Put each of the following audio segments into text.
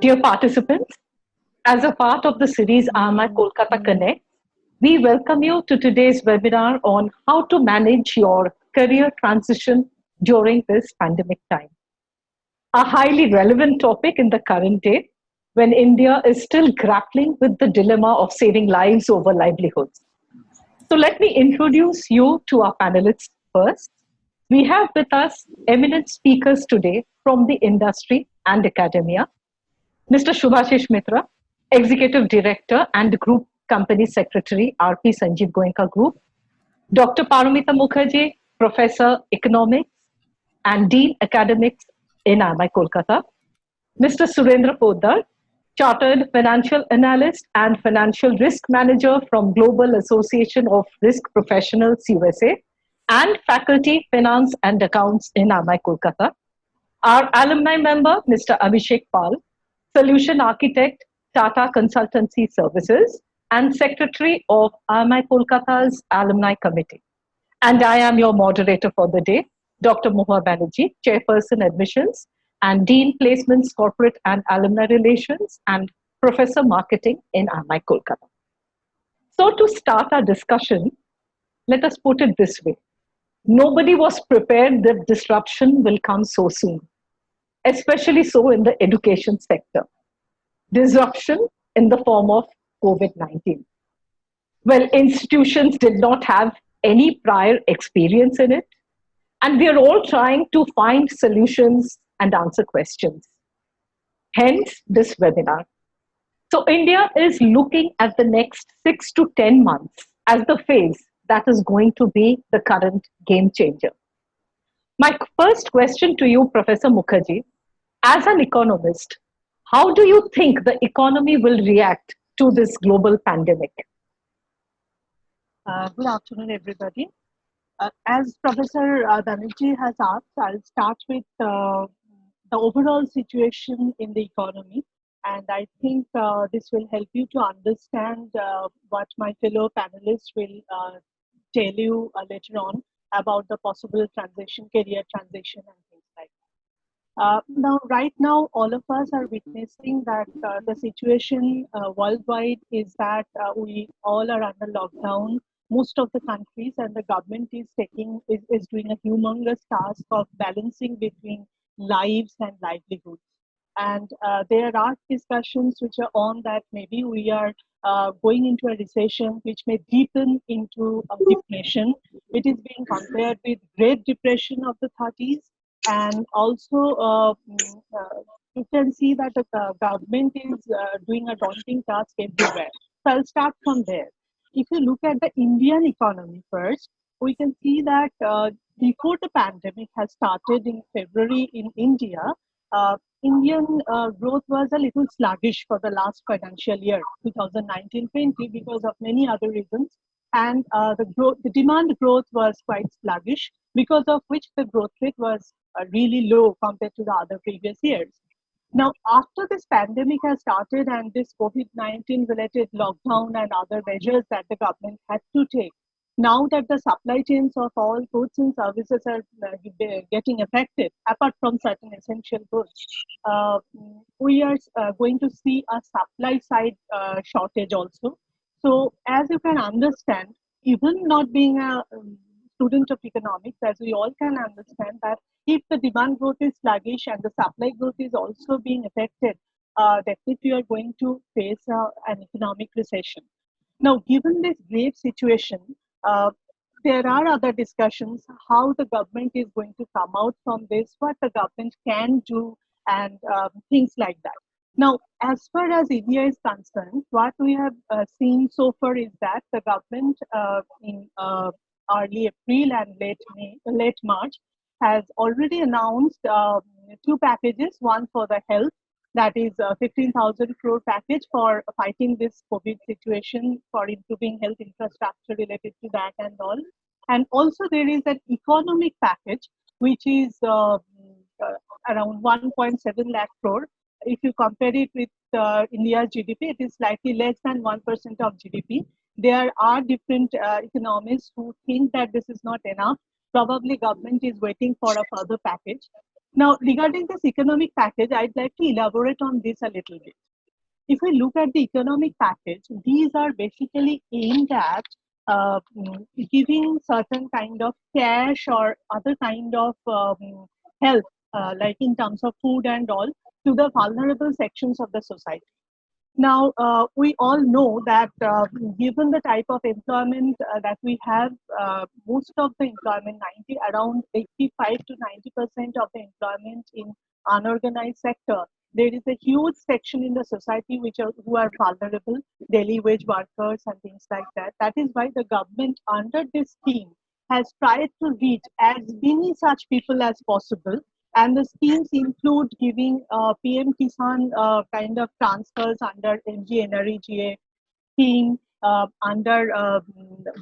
Dear participants, as a part of the series IMI Kolkata Connects, we welcome you to today's webinar on how to manage your career transition during this pandemic time. A highly relevant topic in the current day when India is still grappling with the dilemma of saving lives over livelihoods. So let me introduce you to our panelists first. We have with us eminent speakers today from the industry and academia. Mr. Shubhashish Mitra, Executive Director and Group Company Secretary, RP Sanjeev Goenka Group. Dr. Paramita Mukherjee, Professor Economics and Dean Academics in IMI Kolkata. Mr. Surendra Poddar, Chartered Financial Analyst and Financial Risk Manager from Global Association of Risk Professionals USA and Faculty Finance and Accounts in IMI Kolkata. Our alumni member, Mr. Abhishek Pal, Solution Architect, Tata Consultancy Services, and Secretary of IMI Kolkata's Alumni Committee. And I am your moderator for the day, Dr. Mohua Banerjee, Chairperson Admissions and Dean Placements Corporate and Alumni Relations and Professor Marketing in IMI Kolkata. So to start our discussion, let us put it this way. Nobody was prepared that disruption will come so soon, especially so in the education sector. Disruption in the form of COVID-19. Well, institutions did not have any prior experience in it, and we are all trying to find solutions and answer questions. Hence, this webinar. So India is looking at the next 6 to 10 months as the phase that is going to be the current game changer. My first question to you, Professor Mukherjee, as an economist, how do you think the economy will react to this global pandemic? Good afternoon, everybody. As Professor Banerjee has asked, I'll start with the overall situation in the economy. And I think this will help you to understand what my fellow panelists will tell you later on about the possible transition, career transition and things like that. Now, right now, all of us are witnessing that the situation worldwide is that we all are under lockdown. Most of the countries and the government is doing a humongous task of balancing between lives and livelihoods. And there are discussions which are on that maybe we are going into a recession which may deepen into a depression. It is being compared with Great Depression of the 30s. And also you can see that the government is doing a daunting task everywhere. So I'll start from there. If you look at the Indian economy first, we can see that before the pandemic has started in February in India, Indian growth was a little sluggish for the last financial year, 2019-20, because of many other reasons. And the demand growth was quite sluggish, because of which the growth rate was really low compared to the other previous years. Now, after this pandemic has started and this COVID-19 related lockdown and other measures that the government had to take, now that the supply chains of all goods and services are getting affected, apart from certain essential goods, we are going to see a supply side shortage also. So as you can understand, even not being a student of economics, as we all can understand that if the demand growth is sluggish and the supply growth is also being affected, definitely you are going to face an economic recession. Now, given this grave situation, there are other discussions how the government is going to come out from this, what the government can do, and things like that. Now, as far as India is concerned, what we have seen so far is that the government in early April and late March has already announced two packages, one for the health, that is a 15,000 crore package for fighting this COVID situation, for improving health infrastructure related to that and all. And also there is an economic package, which is around 1.7 lakh crore. If you compare it with India's GDP, it is slightly less than 1% of GDP. There are different economists who think that this is not enough. Probably government is waiting for a further package. Now, regarding this economic package, I'd like to elaborate on this a little bit. If we look at the economic package, these are basically aimed at giving certain kind of cash or other kind of help, like in terms of food and all, to the vulnerable sections of the society. Now, we all know that given the type of employment that we have, most of the employment, around 85 to 90% of the employment in unorganized sector, there is a huge section in the society who are vulnerable, daily wage workers and things like that. That is why the government under this scheme has tried to reach as many such people as possible, and the schemes include giving PM Kisan kind of transfers under MGNREGA scheme, under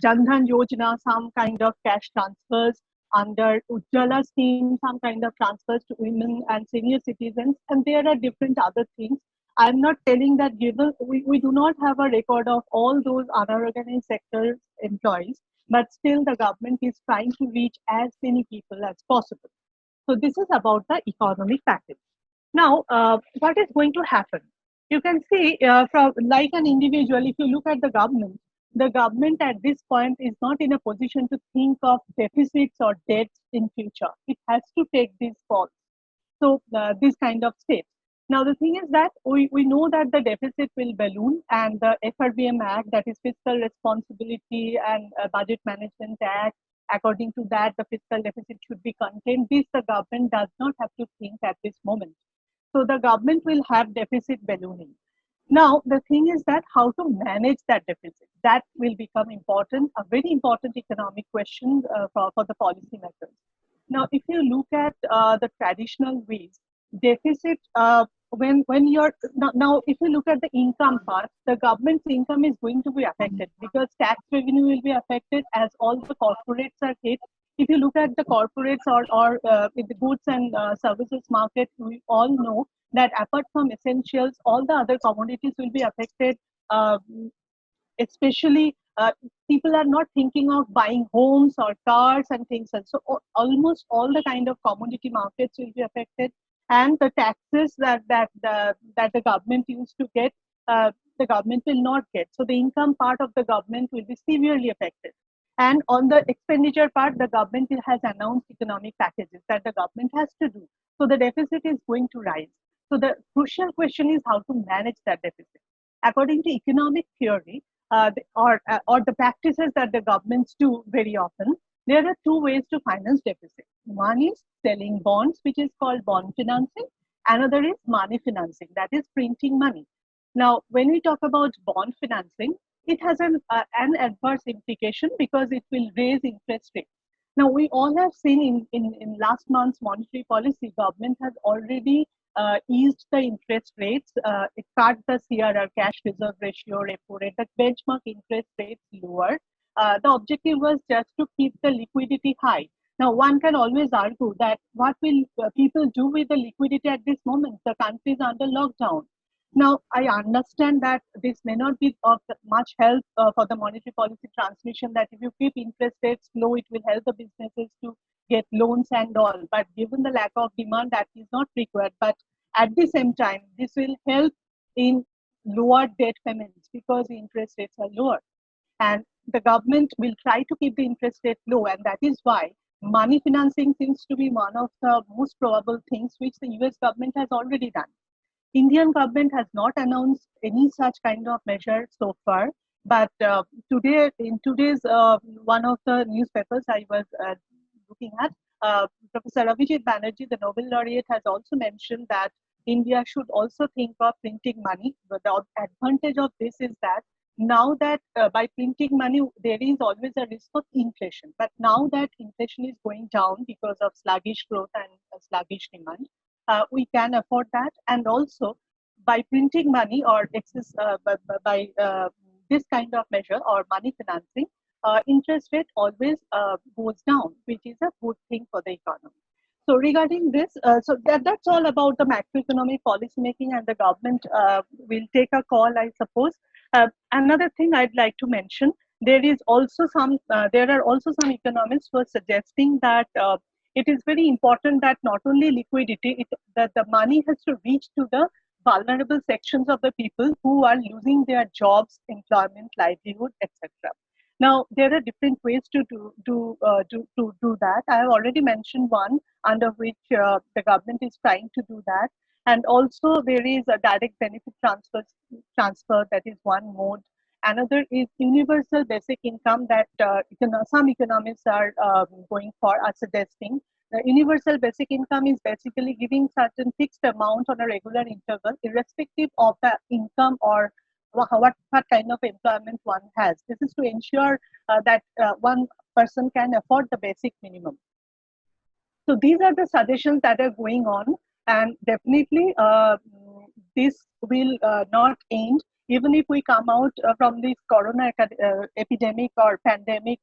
Jan Dhan Yojana, some kind of cash transfers, under Ujjwala scheme, some kind of transfers to women and senior citizens, and there are different other things. I'm not telling that given we do not have a record of all those unorganized sector employees, but still the government is trying to reach as many people as possible. So this is about the economic package. Now, what is going to happen? You can see from like an individual, if you look at the government at this point is not in a position to think of deficits or debts in future. It has to take these calls. So this kind of steps. Now the thing is that we know that the deficit will balloon, and the FRBM Act, that is Fiscal Responsibility and Budget Management Act, according to that the fiscal deficit should be contained. This the government does not have to think at this moment. So the government will have deficit ballooning. Now, the thing is that how to manage that deficit, that will become important, a very important economic question for the policymakers. Now, if you look at the traditional ways, deficit, when you're now, if you look at the income part, the government's income is going to be affected because tax revenue will be affected as all the corporates are hit. If you look at the corporates or in the goods and services market, we all know that apart from essentials, all the other commodities will be affected. Uh, Especially people are not thinking of buying homes or cars and things, and so almost all the kind of commodity markets will be affected, and the taxes that the government used to get, the government will not get. So the income part of the government will be severely affected. And on the expenditure part, the government has announced economic packages that the government has to do. So the deficit is going to rise. So the crucial question is how to manage that deficit. According to economic theory, or the practices that the governments do very often, there are two ways to finance deficit. One is selling bonds, which is called bond financing. Another is money financing, that is printing money. Now, when we talk about bond financing, it has an adverse implication because it will raise interest rates. Now, we all have seen in last month's monetary policy, government has already eased the interest rates. It cut the CRR, cash reserve ratio, repo rate, the benchmark interest rates lower. The objective was just to keep the liquidity high. Now, one can always argue that what will people do with the liquidity at this moment? The country is under lockdown. Now, I understand that this may not be of much help for the monetary policy transmission, that if you keep interest rates low, it will help the businesses to get loans and all. But given the lack of demand, that is not required. But at the same time, this will help in lower debt payments because the interest rates are lower. And the government will try to keep the interest rate low. And that is why money financing seems to be one of the most probable things which the US government has already done. Indian government has not announced any such kind of measure so far. But today, in today's one of the newspapers I was looking at, Professor Abhijit Banerjee, the Nobel laureate, has also mentioned that India should also think of printing money. But the advantage of this is that now that by printing money, there is always a risk of inflation. But now that inflation is going down because of sluggish growth and sluggish demand, we can afford that. And also, by printing money or excess by this kind of measure or money financing, interest rate always goes down, which is a good thing for the economy. So regarding this, so that's all about the macroeconomic policy making, and the government will take a call, I suppose. Another thing I'd like to mention, there are also some economists who are suggesting that it is very important that not only liquidity, that the money has to reach to the vulnerable sections of the people who are losing their jobs, employment, livelihood, etc. Now, there are different ways to do that. I have already mentioned one under which the government is trying to do that. And also there is a direct benefit transfer, that is one mode. Another is universal basic income that some economists are going for, are suggesting. The universal basic income is basically giving certain fixed amount on a regular interval, irrespective of the income or what kind of employment one has. This is to ensure that one person can afford the basic minimum. So these are the suggestions that are going on, and definitely this will not end even if we come out from this corona epidemic or pandemic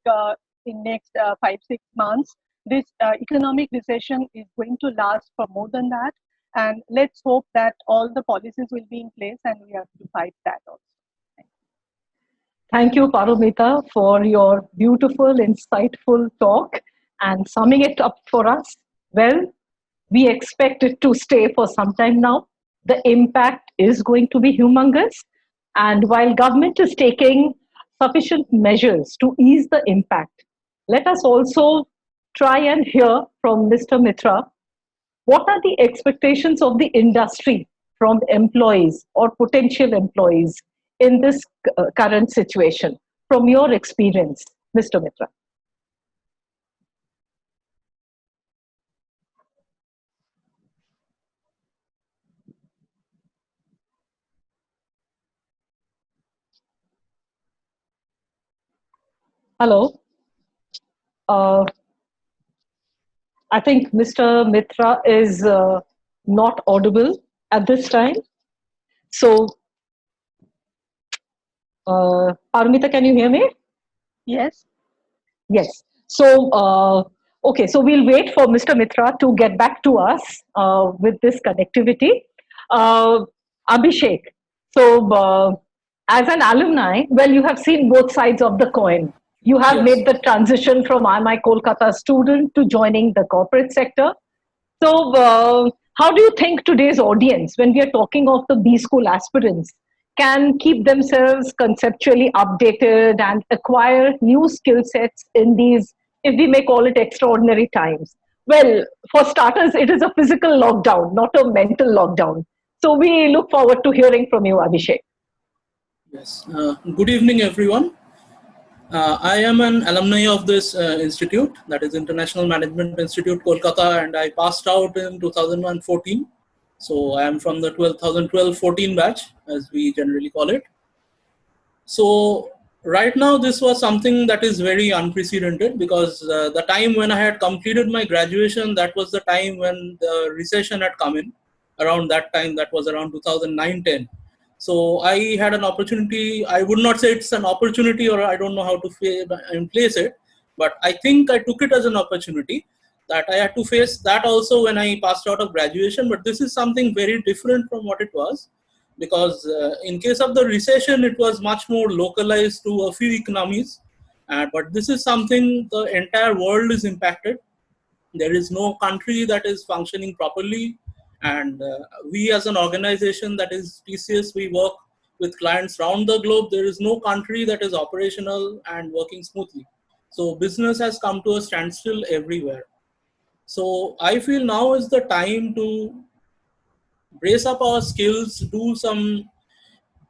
in next 5-6 months. This economic recession is going to last for more than that, and let's hope that all the policies will be in place and we have to fight that also. Thank you, Paromita, for your beautiful, insightful talk and summing it up for us. Well, we expect it to stay for some time now. The impact is going to be humongous. And while government is taking sufficient measures to ease the impact, let us also try and hear from Mr. Mitra what are the expectations of the industry from employees or potential employees in this current situation from your experience, Mr. Mitra? Hello. Uh, I think Mr. Mitra is not audible at this time. So, Parmita, can you hear me? Yes. Yes. So, okay, so we'll wait for Mr. Mitra to get back to us with this connectivity. Uh, Abhishek, so as an alumni, well, you have seen both sides of the coin. You have Yes. made the transition from IMI Kolkata student to joining the corporate sector. So, how do you think today's audience, when we are talking of the B school aspirants, can keep themselves conceptually updated and acquire new skill sets in these, if we may call it, extraordinary times? Well, for starters, it is a physical lockdown, not a mental lockdown. So, we look forward to hearing from you, Abhishek. Yes. Good evening, everyone. I am an alumni of this institute, that is International Management Institute, Kolkata, and I passed out in 2014. So I am from the 2012-14 batch, as we generally call it. So right now, this was something that is very unprecedented because the time when I had completed my graduation, that was the time when the recession had come in. Around that time, that was around 2009-10. So I had an opportunity. I would not say it's an opportunity, or I don't know how to place it, but I think I took it as an opportunity that I had to face that also when I passed out of graduation. But this is something very different from what it was, because in case of the recession, it was much more localized to a few economies. But this is something the entire world is impacted. There is no country that is functioning properly. And we as an organization, that is TCS, we work with clients around the globe. There is no country that is operational and working smoothly. So business has come to a standstill everywhere. So I feel now is the time to brace up our skills, do some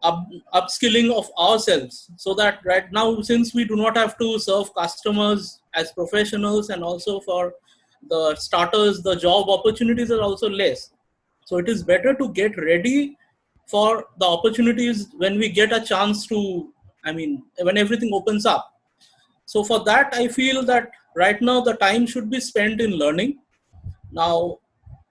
upskilling of ourselves, so that right now, since we do not have to serve customers as professionals, and also for the starters, the job opportunities are also less. So it is better to get ready for the opportunities when we get a chance to, when everything opens up. So for that, I feel that right now the time should be spent in learning. Now,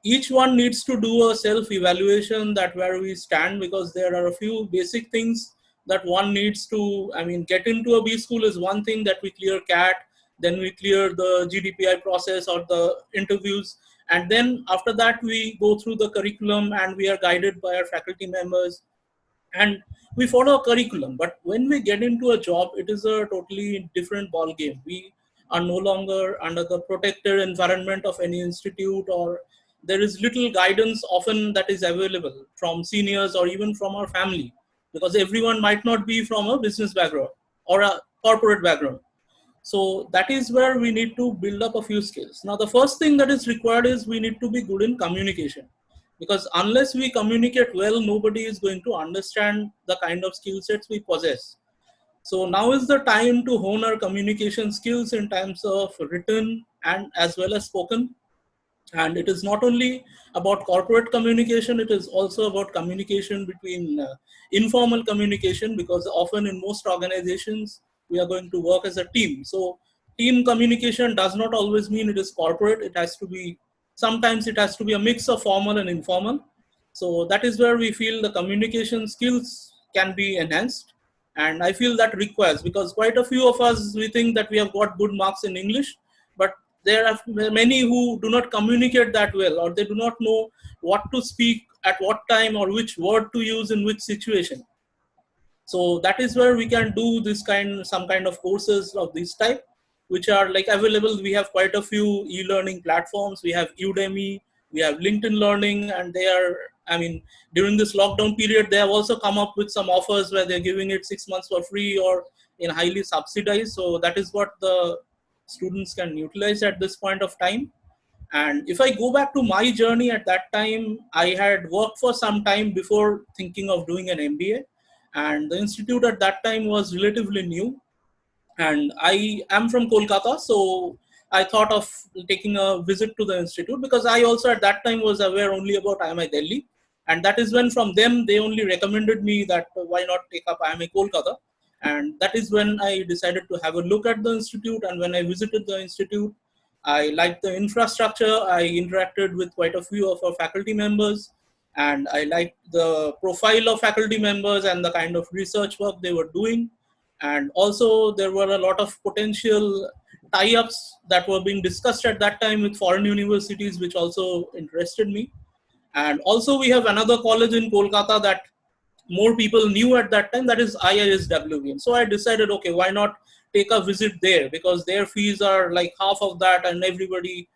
each one needs to do a self-evaluation that where we stand, because there are a few basic things that one needs to, get into a B school is one thing, that we clear CAT, then we clear the GDPI process or the interviews. And then after that, we go through the curriculum and we are guided by our faculty members and we follow a curriculum. But when we get into a job, it is a totally different ball game. We are no longer under the protected environment of any institute, or there is little guidance often that is available from seniors or even from our family, because everyone might not be from a business background or a corporate background. So that is where we need to build up a few skills. Now, the first thing that is required is we need to be good in communication, because unless we communicate well, nobody is going to understand the kind of skill sets we possess. So now is the time to hone our communication skills in terms of written and as well as spoken. And it is not only about corporate communication, it is also about communication between informal communication, because often in most organizations we are going to work as a team. So team communication does not always mean it is corporate. It has to be, sometimes it has to be a mix of formal and informal. So that is where we feel the communication skills can be enhanced. And I feel that requires, because quite a few of us, we think that we have got good marks in English, but there are many who do not communicate that well, or they do not know what to speak at what time or which word to use in which situation. So that is where we can do this some kind of courses of this type, which are like available. We have quite a few e-learning platforms. We have Udemy, we have LinkedIn Learning, and they are, I mean, during this lockdown period, they have also come up with some offers where they're giving it 6 months for free or in highly subsidized. So that is what the students can utilize at this point of time. And if I go back to my journey at that time, I had worked for some time before thinking of doing an MBA. And the institute at that time was relatively new. And I am from Kolkata, so I thought of taking a visit to the institute, because I also at that time was aware only about IMI Delhi. And that is when from them, they only recommended me that why not take up IMI Kolkata. And that is when I decided to have a look at the institute. And when I visited the institute, I liked the infrastructure. I interacted with quite a few of our faculty members, and I liked the profile of faculty members and the kind of research work they were doing. And also there were a lot of potential tie-ups that were being discussed at that time with foreign universities, which also interested me. And also we have another college in Kolkata that more people knew at that time, that is IISWM. So I decided, okay, why not take a visit there, because their fees are like half of that, and everybody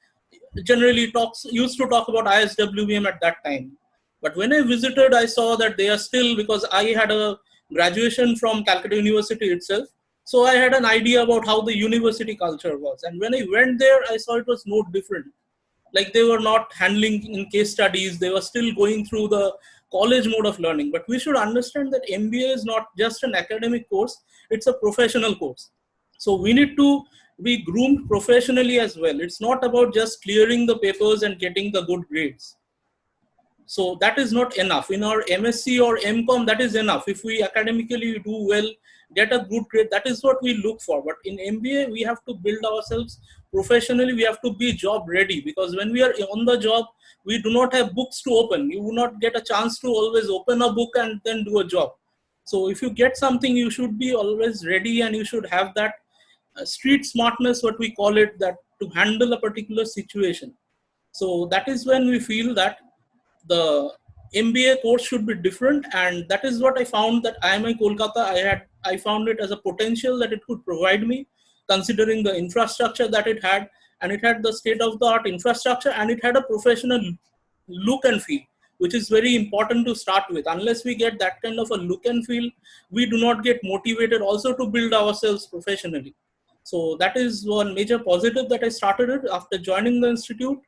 generally used to talk about ISWM at that time. But when I visited, I saw that they are still, because I had a graduation from Calcutta University itself, so I had an idea about how the university culture was. And when I went there, I saw it was no different. Like they were not handling in case studies, they were still going through the college mode of learning. But we should understand that MBA is not just an academic course, it's a professional course. So we need to be groomed professionally as well. It's not about just clearing the papers and getting the good grades. So that is not enough. In our MSc or MCom, that is enough. If we academically do well, get a good grade, that is what we look for. But in MBA, we have to build ourselves professionally. We have to be job ready, because when we are on the job, we do not have books to open. You will not get a chance to always open a book and then do a job. So if you get something, you should be always ready, and you should have that street smartness, what we call it, that to handle a particular situation. So that is when we feel that the MBA course should be different. And that is what I found, that IMI Kolkata, I found it as a potential that it could provide me, considering the infrastructure that it had. And it had the state of the art infrastructure, and it had a professional look and feel, which is very important to start with. Unless we get that kind of a look and feel, we do not get motivated also to build ourselves professionally. So that is one major positive that I started it after joining the institute.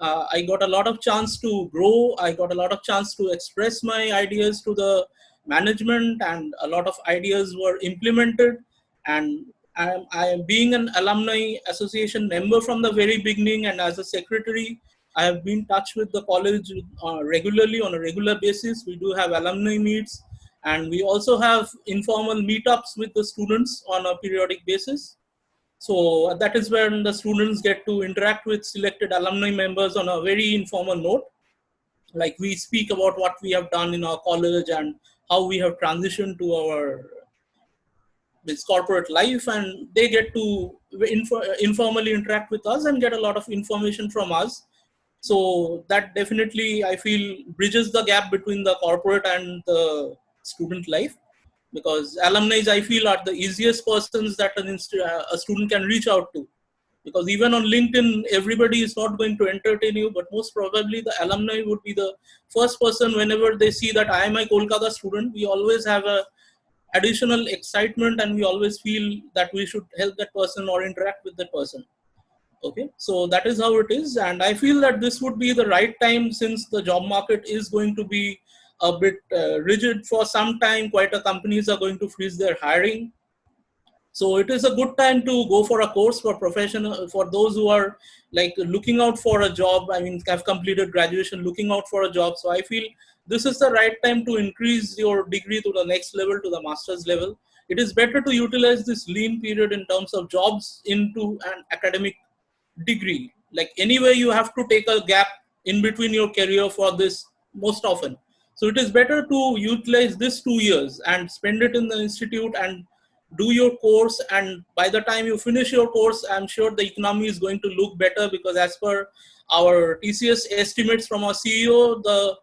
I got a lot of chance to grow. I got a lot of chance to express my ideas to the management, and a lot of ideas were implemented. And I am being an alumni association member from the very beginning, and as a secretary, I have been in touch with the college regularly, on a regular basis. We do have alumni meets, and we also have informal meetups with the students on a periodic basis. So that is when the students get to interact with selected alumni members on a very informal note. Like we speak about what we have done in our college and how we have transitioned to our this corporate life, and they get to informally interact with us and get a lot of information from us. So that definitely, I feel, bridges the gap between the corporate and the student life, because alumni, I feel, are the easiest persons that a student can reach out to. because even on LinkedIn, everybody is not going to entertain you, but most probably the alumni would be the first person whenever they see that IMI Kolkata student. We always have a additional excitement and we always feel that we should help that person or interact with that person. Okay, so that is how it is, and I feel that this would be the right time, since the job market is going to be a bit rigid for some time. Quite a companies are going to freeze their hiring, so it is a good time to go for a course for professional, for those who are like looking out for a job. I mean, have completed graduation, looking out for a job. So I feel this is the right time to increase your degree to the next level, to the master's level. It is better to utilize this lean period in terms of jobs into an academic degree. Like anyway, you have to take a gap in between your career for this most often. So it is better to utilize this 2 years and spend it in the institute and do your course. And by the time you finish your course, I'm sure the economy is going to look better, because as per our TCS estimates from our CEO, the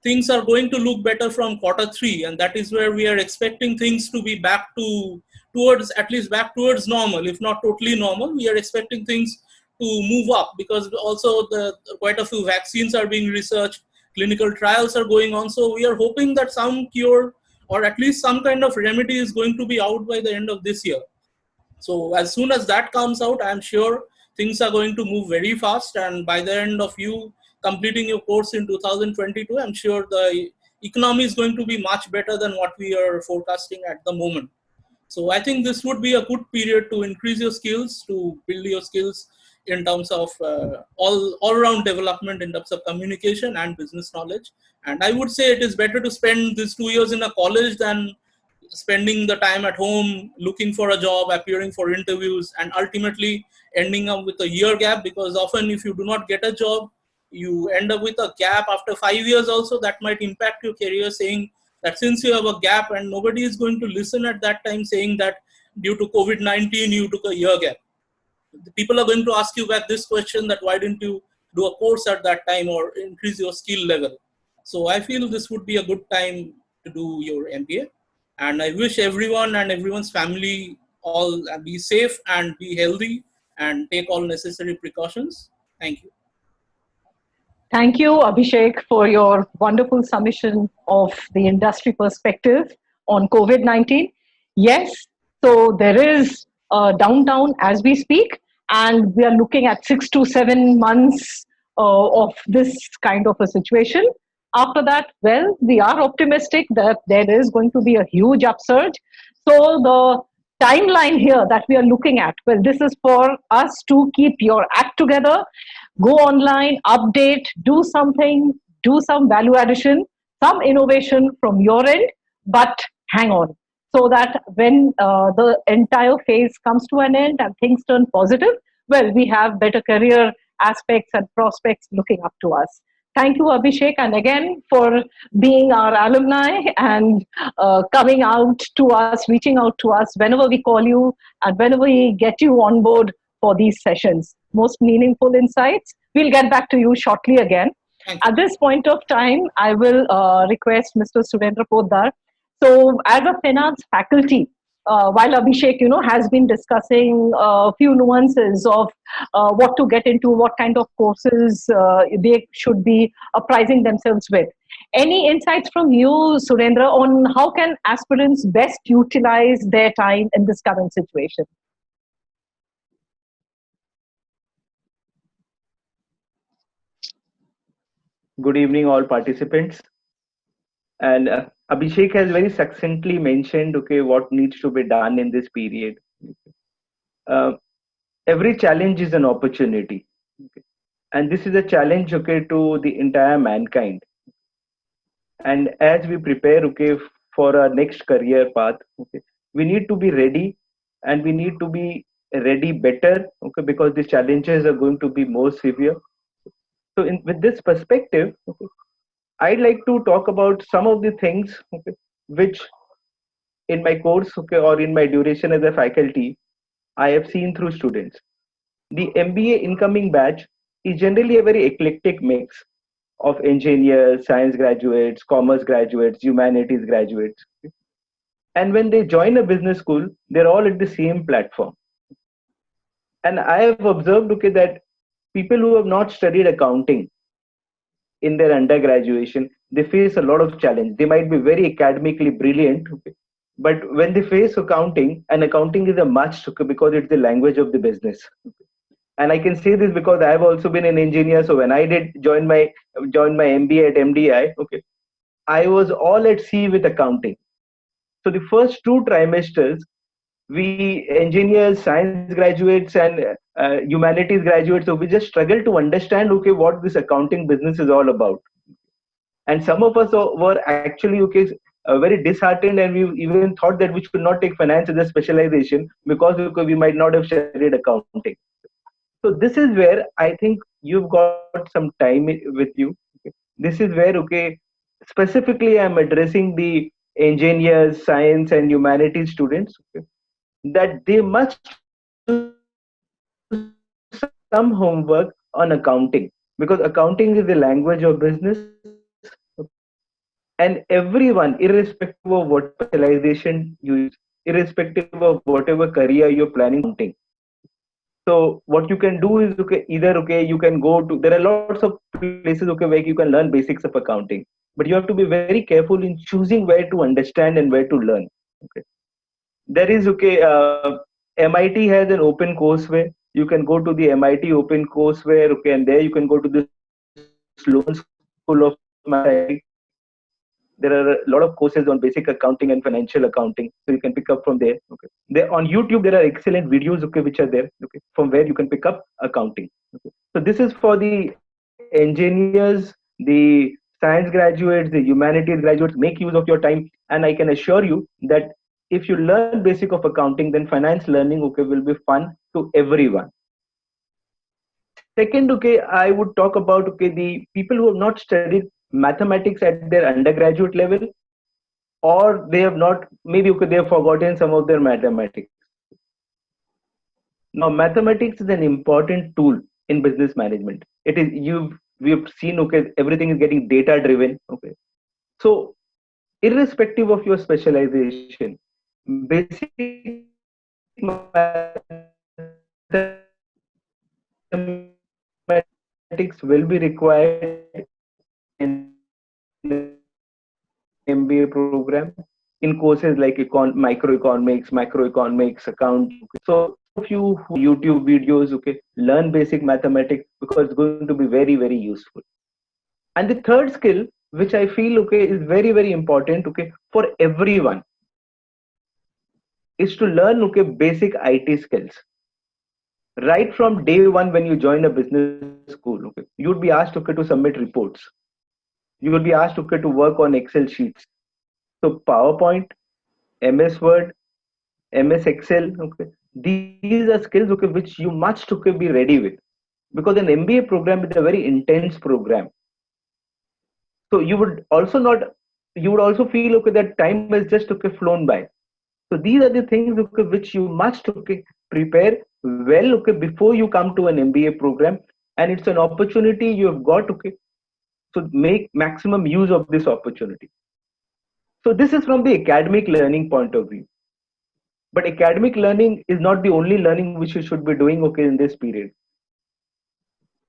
things are going to look better from quarter 3, and that is where we are expecting things to be back to towards, at least back towards normal, if not totally normal. We are expecting things to move up, because also the quite a few vaccines are being researched, clinical trials are going on, so we are hoping that some cure or at least some kind of remedy is going to be out by the end of this year. So as soon as that comes out, I'm sure things are going to move very fast. And by the end of you completing your course in 2022, I'm sure the economy is going to be much better than what we are forecasting at the moment. So I think this would be a good period to increase your skills, to build your skills in terms of all-round development in terms of communication and business knowledge. And I would say it is better to spend these 2 years in a college than spending the time at home looking for a job, appearing for interviews, and ultimately ending up with a year gap. Because often if you do not get a job, you end up with a gap after 5 years also. That might impact your career, saying that since you have a gap, and nobody is going to listen at that time saying that due to COVID-19 you took a year gap. The people are going to ask you back this question, that why didn't you do a course at that time or increase your skill level. So I feel this would be a good time to do your MBA, and I wish everyone and everyone's family all be safe and be healthy and take all necessary precautions. Thank you. Thank you, Abhishek, for your wonderful summation of the industry perspective on COVID 19. Yes, so there is a downtown as we speak, and we are looking at 6 to 7 months of this kind of a situation. After that, well, we are optimistic that there is going to be a huge upsurge. So, the timeline here that we are looking at, well, this is for us to keep your act together, go online, update, do something, do some value addition, some innovation from your end, but hang on. So that when the entire phase comes to an end and things turn positive, well, we have better career aspects and prospects looking up to us. Thank you, Abhishek, and again for being our alumni and coming out to us, reaching out to us whenever we call you and whenever we get you on board for these sessions. Most meaningful insights. We'll get back to you shortly again. At this point of time, I will request Mr. Surendra Poddar. So, as a finance faculty, while Abhishek, has been discussing a few nuances of what to get into, what kind of courses they should be apprising themselves with. Any insights from you, Surendra, on how can aspirants best utilize their time in this current situation? Good evening, all participants. And Abhishek has very succinctly mentioned, okay, what needs to be done in this period. Uh, every challenge is an opportunity, okay? And this is a challenge, okay, to the entire mankind. And as we prepare, okay, for our next career path, okay, we need to be ready, and we need to be ready better, okay, because the challenges are going to be more severe. So, with this perspective, okay, I'd like to talk about some of the things, okay, which in my course, okay, or in my duration as a faculty, I have seen through students. The MBA incoming batch is generally a very eclectic mix of engineers, science graduates, commerce graduates, humanities graduates. And when they join a business school, they're all at the same platform. And I have observed, okay, that people who have not studied accounting in their undergraduation, they face a lot of challenge. They might be very academically brilliant, okay, but when they face accounting, and accounting is a must, okay, because it's the language of the business. And I can say this because I've also been an engineer. So when I did join my MBA at MDI, okay, I was all at sea with accounting. So the first two trimesters, we engineers, science graduates, and humanities graduates, so we just struggle to understand, okay, what this accounting business is all about. And some of us were actually, okay, very disheartened, and we even thought that we should not take finance as a specialization because okay, we might not have studied accounting. So this is where I think you've got some time with you. This is where, okay, specifically I'm addressing the engineers, science, and humanities students, okay, that they must do some homework on accounting, because accounting is the language of business, and everyone, irrespective of whatever specialization you choose, irrespective of whatever career you're planning to pursue, accounting. So what you can do is, okay, either, okay, you can go to, there are lots of places, okay, where you can learn basics of accounting, but you have to be very careful in choosing where to understand and where to learn. Okay, there is, okay, MIT has an open courseware. You can go to the MIT open courseware, okay, and there you can go to the Sloan School of Mathematics. There are a lot of courses on basic accounting and financial accounting, so you can pick up from there. Okay, there on YouTube there are excellent videos, okay, which are there, okay, from where you can pick up accounting. Okay, so this is for the engineers, the science graduates, the humanities graduates. Make use of your time, and I can assure you that if you learn basic of accounting, then finance learning, okay, will be fun to everyone. Second, okay, I would talk about, okay, the people who have not studied mathematics at their undergraduate level, or they have not, maybe, okay, they have forgotten some of their mathematics. Now, mathematics is an important tool in business management. It is, we've seen, okay, everything is getting data driven. Okay, so irrespective of your specialization, basic mathematics will be required in an MBA program, in courses like microeconomics, macroeconomics, accounting. So some of you who YouTube videos, okay, learn basic mathematics because it's going to be very, very useful. And the third skill, which I feel, okay, is very, very important, okay, for everyone, is to learn, okay, basic IT skills. Right from day one, when you join a business school, okay, you would be asked, okay, to submit reports. You will be asked, okay, to work on Excel sheets. So PowerPoint, MS Word, MS Excel, okay, these are skills, okay, which you must, okay, be ready with, because an MBA program is a very intense program. So you would also feel, okay, that time has just, okay, flown by. So these are the things, okay, which you must, okay, prepare well, okay, before you come to an MBA program, and it's an opportunity you have got, okay. So make maximum use of this opportunity. So this is from the academic learning point of view. But academic learning is not the only learning which you should be doing, okay, in this period.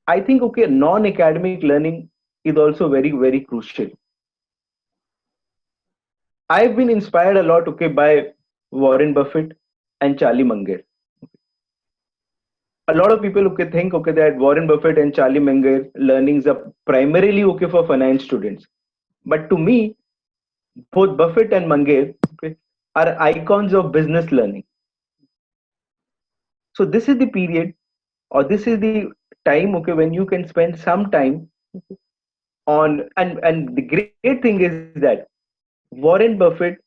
I think, okay, non-academic learning is also very, very crucial. I've been inspired a lot, okay, by Warren Buffett and Charlie Munger. A lot of people, okay, think, okay, that Warren Buffett and Charlie Munger learnings are primarily, okay, for finance students. But to me, both Buffett and Munger, okay, are icons of business learning. So this is the period, or this is the time, okay, when you can spend some time on, and the great thing is that Warren Buffett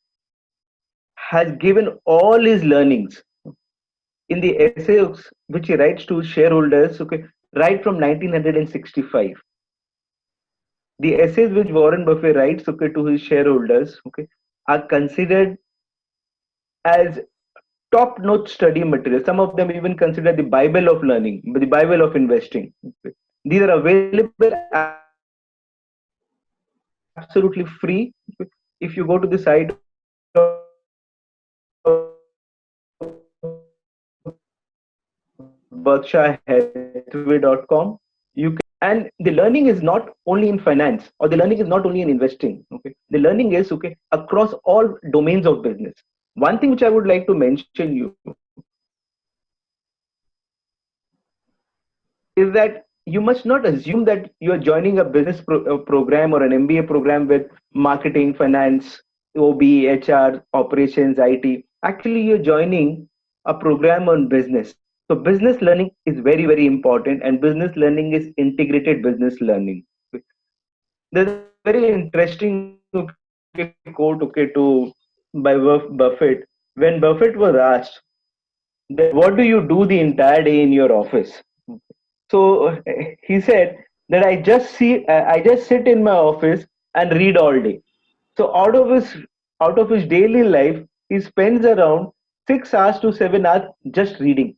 has given all his learnings in the essays which he writes to shareholders, okay, right from 1965. The essays which Warren Buffett writes, okay, to his shareholders, okay, are considered as top-notch study material. Some of them even consider the Bible of learning, the Bible of investing. Okay. These are available absolutely free, if you go to the site of berkshirehathaway.com. You can, and the learning is not only in finance, or the learning is not only in investing. Okay, the learning is okay across all domains of business. One thing which I would like to mention you is that you must not assume that you are joining a program or an MBA program with marketing, finance, OB, HR, operations, IT. Actually, you're joining a program on business. So, business learning is very, very important, and business learning is integrated business learning. There's a very interesting quote by Buffett. When Buffett was asked that what do you do the entire day in your office? So he said that I just sit in my office and read all day. So out of his daily life, he spends around 6 hours to 7 hours just reading.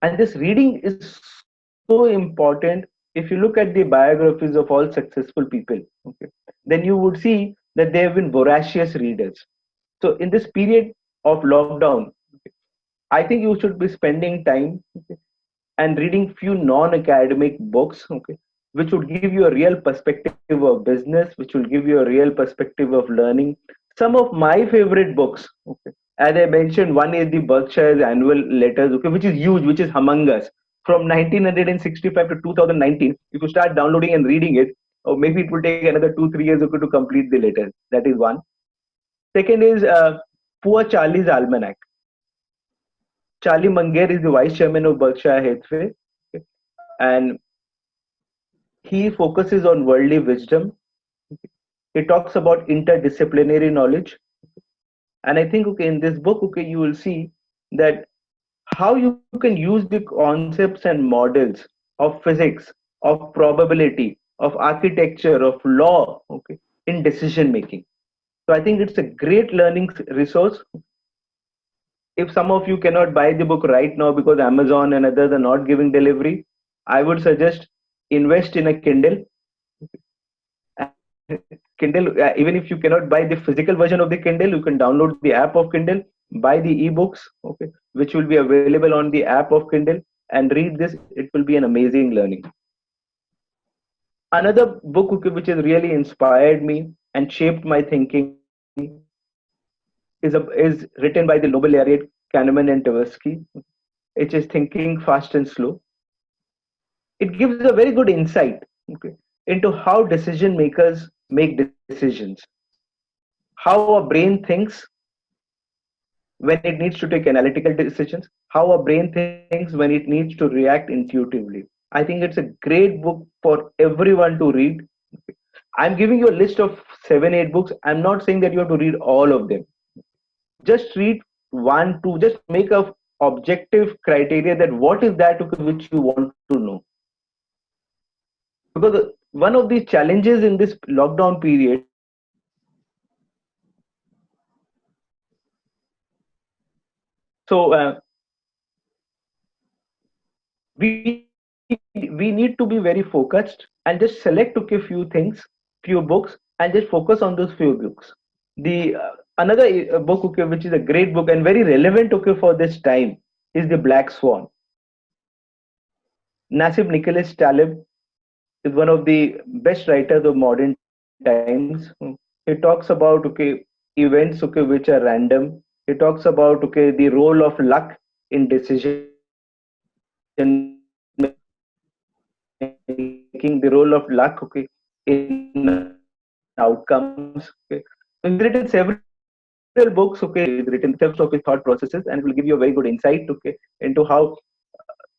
And this reading is so important. If you look at the biographies of all successful people, okay, then you would see that they have been voracious readers. So in this period of lockdown, I think you should be spending time and reading few non-academic books, okay, which would give you a real perspective of business, which will give you a real perspective of learning. Some of my favorite books, okay, as I mentioned, one is the Berkshire's annual letters, okay, which is huge, which is humongous. From 1965 to 2019, if you start downloading and reading it, or maybe it will take another 2 3 years, okay, to complete the letters. That is one. Second is Poor Charlie's Almanac. Charlie Munger is the vice chairman of Berkshire Hathaway, okay, and he focuses on worldly wisdom. He talks about interdisciplinary knowledge, and I think okay, in this book, okay, you will see that how you can use the concepts and models of physics, of probability, of architecture, of law, okay, in decision making. So I think it's a great learning resource. If some of you cannot buy the book right now because Amazon and others are not giving delivery, I would suggest invest in a Kindle. And Kindle, even if you cannot buy the physical version of the Kindle, you can download the app of Kindle, buy the ebooks, okay, which will be available on the app of Kindle, and read this. It will be an amazing learning. Another book, okay, which has really inspired me and shaped my thinking is written by the Nobel laureate Kahneman and Tversky. It is Thinking Fast and Slow. It gives a very good insight, okay, into how decision makers make decisions, how a brain thinks when it needs to take analytical decisions, how a brain thinks when it needs to react intuitively. I think it's a great book for everyone to read. I'm giving you a list of 7 8 books. I'm not saying that you have to read all of them. Just read one, two, just make a objective criteria that what is that which you want to know. Because one of the challenges in this lockdown period so we need to be very focused and just select okay few things, few books, and just focus on those few books. The another book okay, which is a great book and very relevant okay for this time is The Black Swan. Nasib Nicholas Taleb is one of the best writers of modern times. He talks about okay events okay which are random. He talks about okay the role of luck in decision making, the role of luck okay in outcomes. Okay. So he's written several books okay. He's written several books okay. He's written several books okay. He's written concepts of his thought processes, and it will give you a very good insight okay into how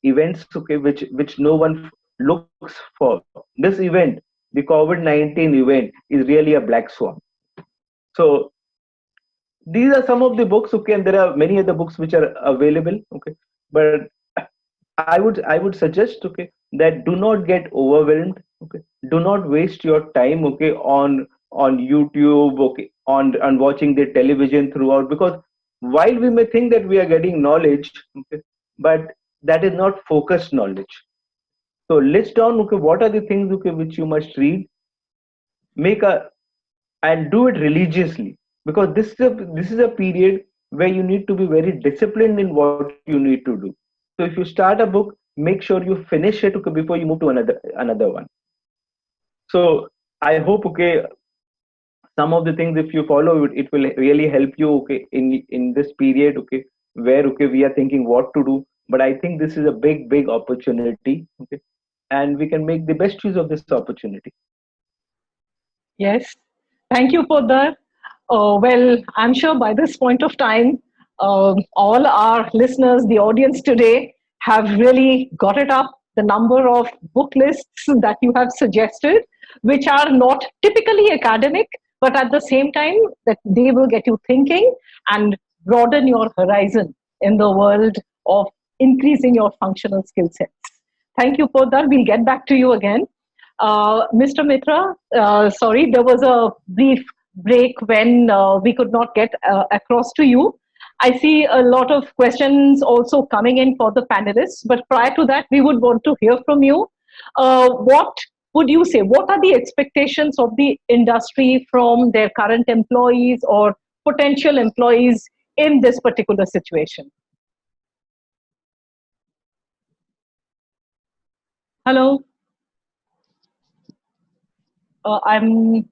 events okay which no one looks for. This event, the COVID-19 event, is really a black swan. So these are some of the books okay, and there are many other books which are available okay. But I would suggest okay that do not get overwhelmed okay. Do not waste your time okay on YouTube okay, on watching the television throughout, because while we may think that we are getting knowledge okay, but that is not focused knowledge. So list down okay what are the things okay which you must read, make a and do it religiously, because this is a period where you need to be very disciplined in what you need to do. So So if you start a book, make sure you finish it, okay, before you move to another one. So I hope, okay, some of the things, if you follow it, it will really help you, okay, in this period, okay, where, okay, we are thinking what to do. But I think this is a big opportunity, okay, and we can make the best use of this opportunity. Yes, thank you for that. Well, I'm sure by this point of time, all our listeners, the audience today, have really got it up. The number of book lists that you have suggested, which are not typically academic, but at the same time, that they will get you thinking and broaden your horizon in the world of increasing your functional skill sets. Thank you for that. We'll get back to you again. Mr. Mitra, sorry, there was a brief break when we could not get across to you. I see a lot of questions also coming in for the panelists, but prior to that, we would want to hear from you. What would you say? What are the expectations of the industry from their current employees or potential employees in this particular situation? Hello? I'm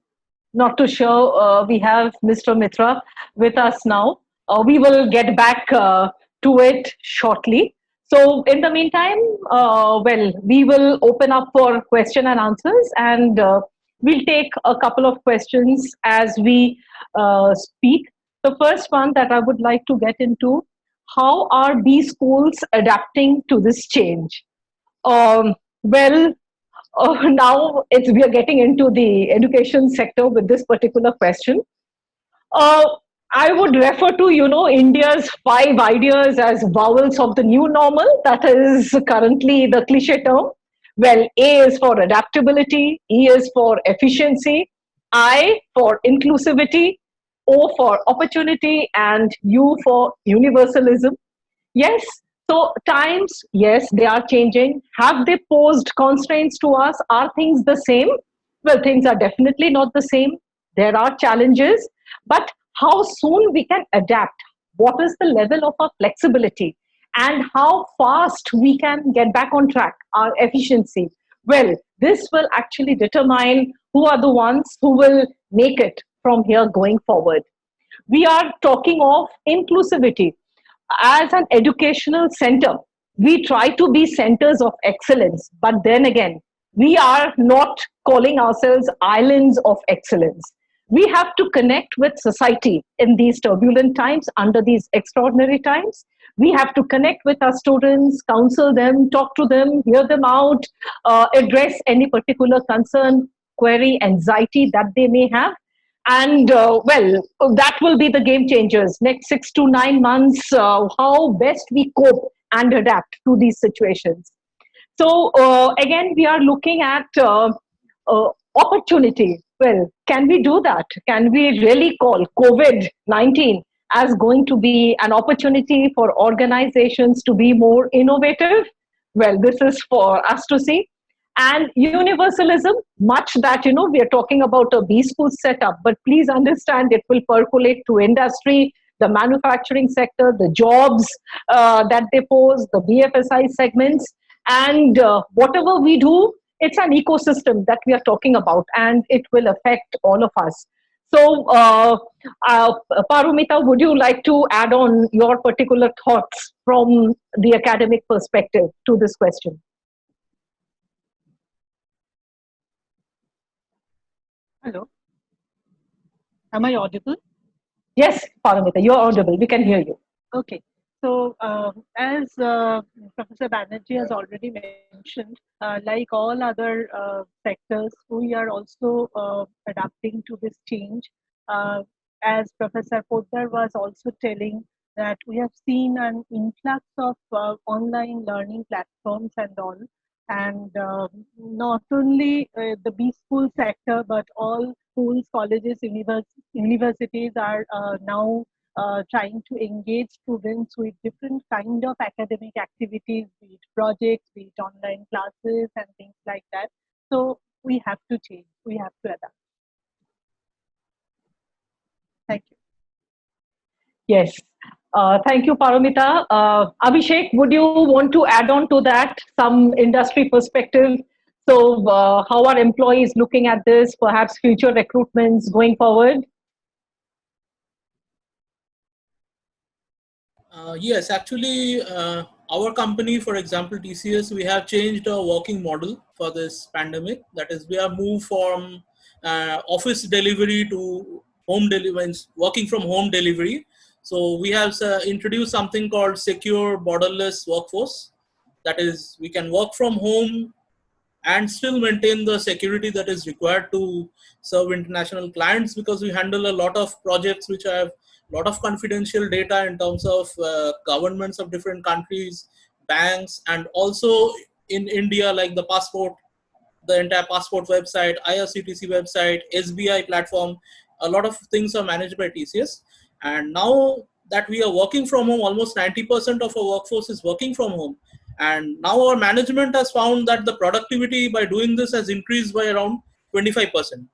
not too sure. We have Mr. Mitra with us now. We will get back to it shortly. So, in the meantime, well, we will open up for question and answers, and we'll take a couple of questions as we speak. The first one that I would like to get into: how are B schools adapting to this change? Well, now we are getting into the education sector with this particular question. Uh, I would refer to, India's 5 ideas as vowels of the new normal. That is currently the cliche term. Well, A is for adaptability, E is for efficiency, I for inclusivity, O for opportunity, and U for universalism. Yes. So times, yes, they are changing. Have they posed constraints to us? Are things the same? Well, things are definitely not the same. There are challenges, but how soon we can adapt? What is the level of our flexibility? And how fast we can get back on track, our efficiency? Well, this will actually determine who are the ones who will make it from here going forward. We are talking of inclusivity. As an educational center, we try to be centers of excellence, but then again, we are not calling ourselves islands of excellence. We have to connect with society in these turbulent times, under these extraordinary times. We have to connect with our students, counsel them, talk to them, hear them out, address any particular concern, query, anxiety that they may have. And well, that will be the game changers. Next 6 to 9 months, how best we cope and adapt to these situations. So again, we are looking at opportunity. Well, can we do that? Can we really call COVID-19 as going to be an opportunity for organizations to be more innovative? Well, this is for us to see. And universalism, much that, we are talking about a B school setup, but please understand it will percolate to industry, the manufacturing sector, the jobs that they pose, the BFSI segments, and whatever we do, it's an ecosystem that we are talking about, and it will affect all of us. So, Parumita, would you like to add on your particular thoughts from the academic perspective to this question? Hello. Am I audible? Yes, Paramita, you're audible. We can hear you. Okay. So, as Professor Banerjee has already mentioned, like all other sectors, we are also adapting to this change. As Professor Poddar was also telling, that we have seen an influx of online learning platforms and all. And not only the B school sector, but all schools, colleges, universities are now trying to engage students with different kind of academic activities, be it projects, be it online classes and things like that. So we have to change, we have to adapt. Thank you. Yes. Thank you, Paramita. Abhishek, would you want to add on to that some industry perspective? So, how are employees looking at this? Perhaps future recruitments going forward? Yes, actually, our company, for example, TCS, we have changed our working model for this pandemic. That is, we have moved from office delivery to home delivery, working from home delivery. So we have introduced something called secure borderless workforce. That is, we can work from home and still maintain the security that is required to serve international clients, because we handle a lot of projects which have a lot of confidential data in terms of governments of different countries, banks, and also in India, like the entire passport website, IRCTC website, SBI platform. A lot of things are managed by TCS. And now that we are working from home, almost 90% of our workforce is working from home. And now our management has found that the productivity by doing this has increased by around 25%.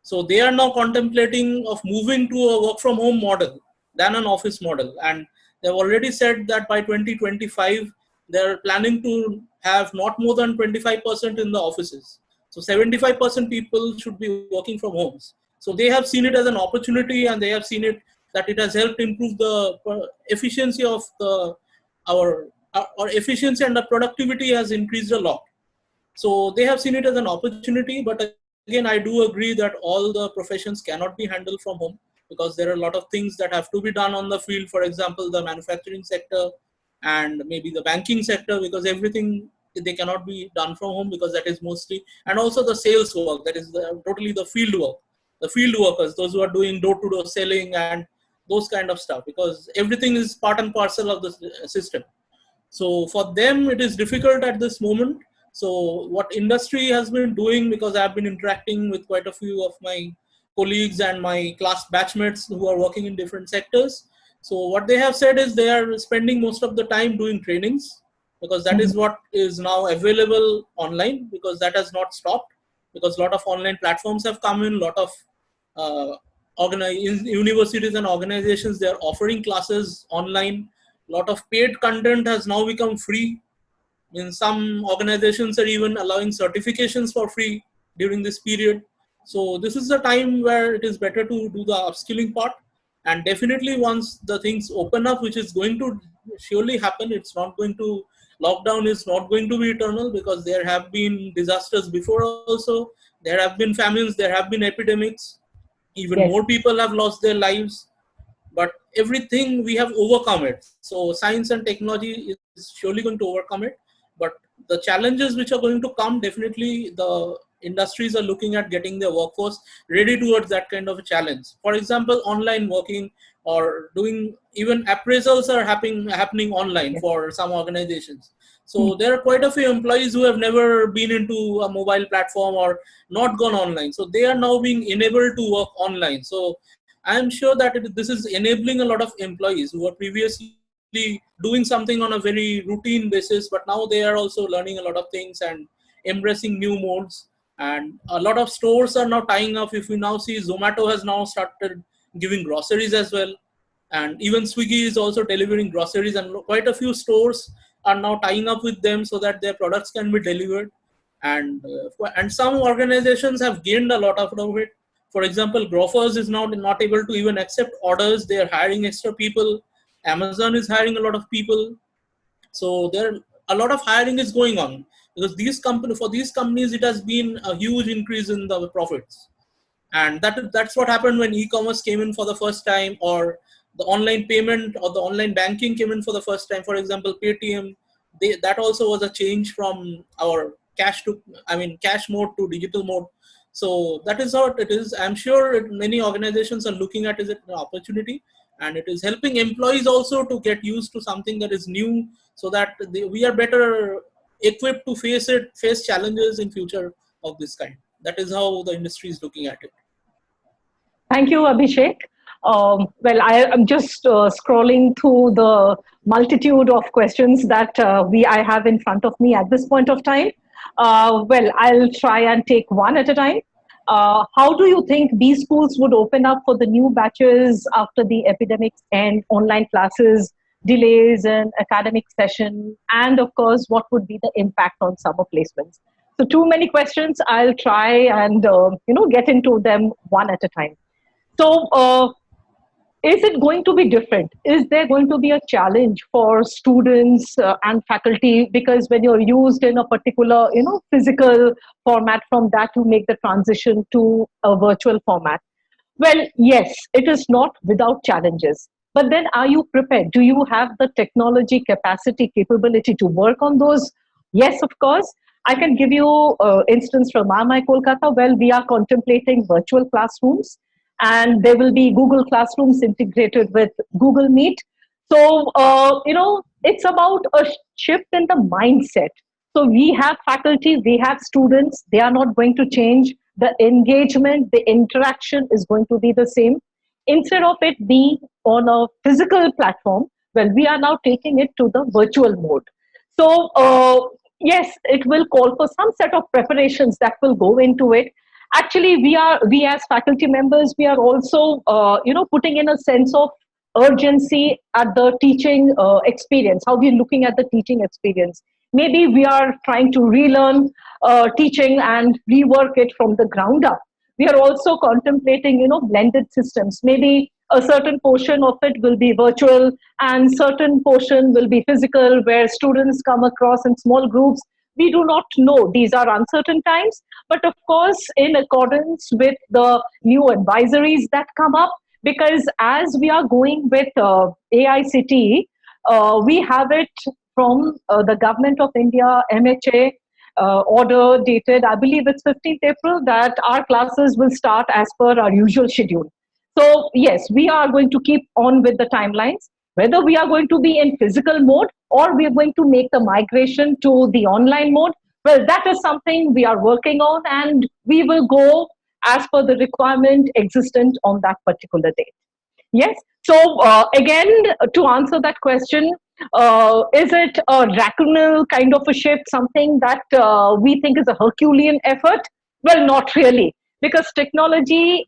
So they are now contemplating of moving to a work from home model than an office model. And they've already said that by 2025, they're planning to have not more than 25% in the offices. So 75% people should be working from homes. So they have seen it as an opportunity, and they have seen it that it has helped improve the efficiency of our efficiency, and the productivity has increased a lot. So they have seen it as an opportunity. But again, I do agree that all the professions cannot be handled from home, because there are a lot of things that have to be done on the field. For example, the manufacturing sector and maybe the banking sector, because everything they cannot be done from home, because that is mostly, and also the sales work, that is totally the field work, the field workers, those who are doing door-to-door selling and those kind of stuff, because everything is part and parcel of the system. So for them it is difficult at this moment. So what industry has been doing, because I've been interacting with quite a few of my colleagues and my class batchmates who are working in different sectors, so what they have said is they are spending most of the time doing trainings, because that is what is now available online, because that has not stopped, because a lot of online platforms have come in, a lot of uh, universities and organizations, they are offering classes online. A lot of paid content has now become free. In some organizations are even allowing certifications for free during this period. So this is the time where it is better to do the upskilling part. And definitely once the things open up, which is going to surely happen, it's not going to, lockdown is not going to be eternal, because there have been disasters before also. There have been famines, there have been epidemics, even Yes. more people have lost their lives, but everything we have overcome it. So science and technology is surely going to overcome it. But the challenges which are going to come, definitely the industries are looking at getting their workforce ready towards that kind of a challenge. For example, online working, or doing, even appraisals are happening online Yes. for some organizations. So there are quite a few employees who have never been into a mobile platform or not gone online, so they are now being enabled to work online. So I am sure that this is enabling a lot of employees who were previously doing something on a very routine basis, but now they are also learning a lot of things and embracing new modes. And a lot of stores are now tying up. If we now see, Zomato has now started giving groceries as well, and even Swiggy is also delivering groceries, and quite a few stores are now tying up with them so that their products can be delivered. And some organizations have gained a lot out of it. For example, Grofers is now not able to even accept orders. They are hiring extra people. Amazon is hiring a lot of people. So there, a lot of hiring is going on, because for these companies it has been a huge increase in the profits. And that's what happened when e-commerce came in for the first time, or the online payment or the online banking came in for the first time. For example, Paytm, that also was a change from our cash mode to digital mode. So that is how it is. I'm sure many organizations are looking at it as an opportunity, and it is helping employees also to get used to something that is new, so that we are better equipped to face challenges in future of this kind. That is how the industry is looking at it. Thank you, Abhishek. Well, I am just scrolling through the multitude of questions that I have in front of me at this point of time. Well, I'll try and take one at a time. How do you think these schools would open up for the new batches after the epidemics and online classes, delays in academic session, and of course, what would be the impact on summer placements? So, too many questions. I'll try and get into them one at a time. So, is it going to be different? Is there going to be a challenge for students and faculty, because when you're used in a particular physical format, from that to make the transition to a virtual format? Well, yes, it is not without challenges. But then, are you prepared? Do you have the technology capacity, capability to work on those? Yes, of course. I can give you instance from IMI Kolkata. Well, we are contemplating virtual classrooms, and there will be Google Classrooms integrated with Google Meet. So, it's about a shift in the mindset. So we have faculty, we have students, they are not going to change. The engagement, the interaction is going to be the same. Instead of it being on a physical platform, well, we are now taking it to the virtual mode. So, yes, it will call for some set of preparations that will go into it. Actually, we as faculty members, we are also, putting in a sense of urgency at the teaching experience, how we're looking at the teaching experience. Maybe we are trying to relearn teaching and rework it from the ground up. We are also contemplating, blended systems. Maybe a certain portion of it will be virtual and certain portion will be physical, where students come across in small groups. We do not know. These are uncertain times. But of course, in accordance with the new advisories that come up, because as we are going with AICTE, we have it from the Government of India, MHA, order dated, I believe it's 15th April, that our classes will start as per our usual schedule. So, yes, we are going to keep on with the timelines. Whether we are going to be in physical mode or we are going to make the migration to the online mode, well, that is something we are working on, and we will go as per the requirement existent on that particular date. Yes. So again, to answer that question, is it a rational kind of a shift, something that we think is a Herculean effort? Well, not really, because technology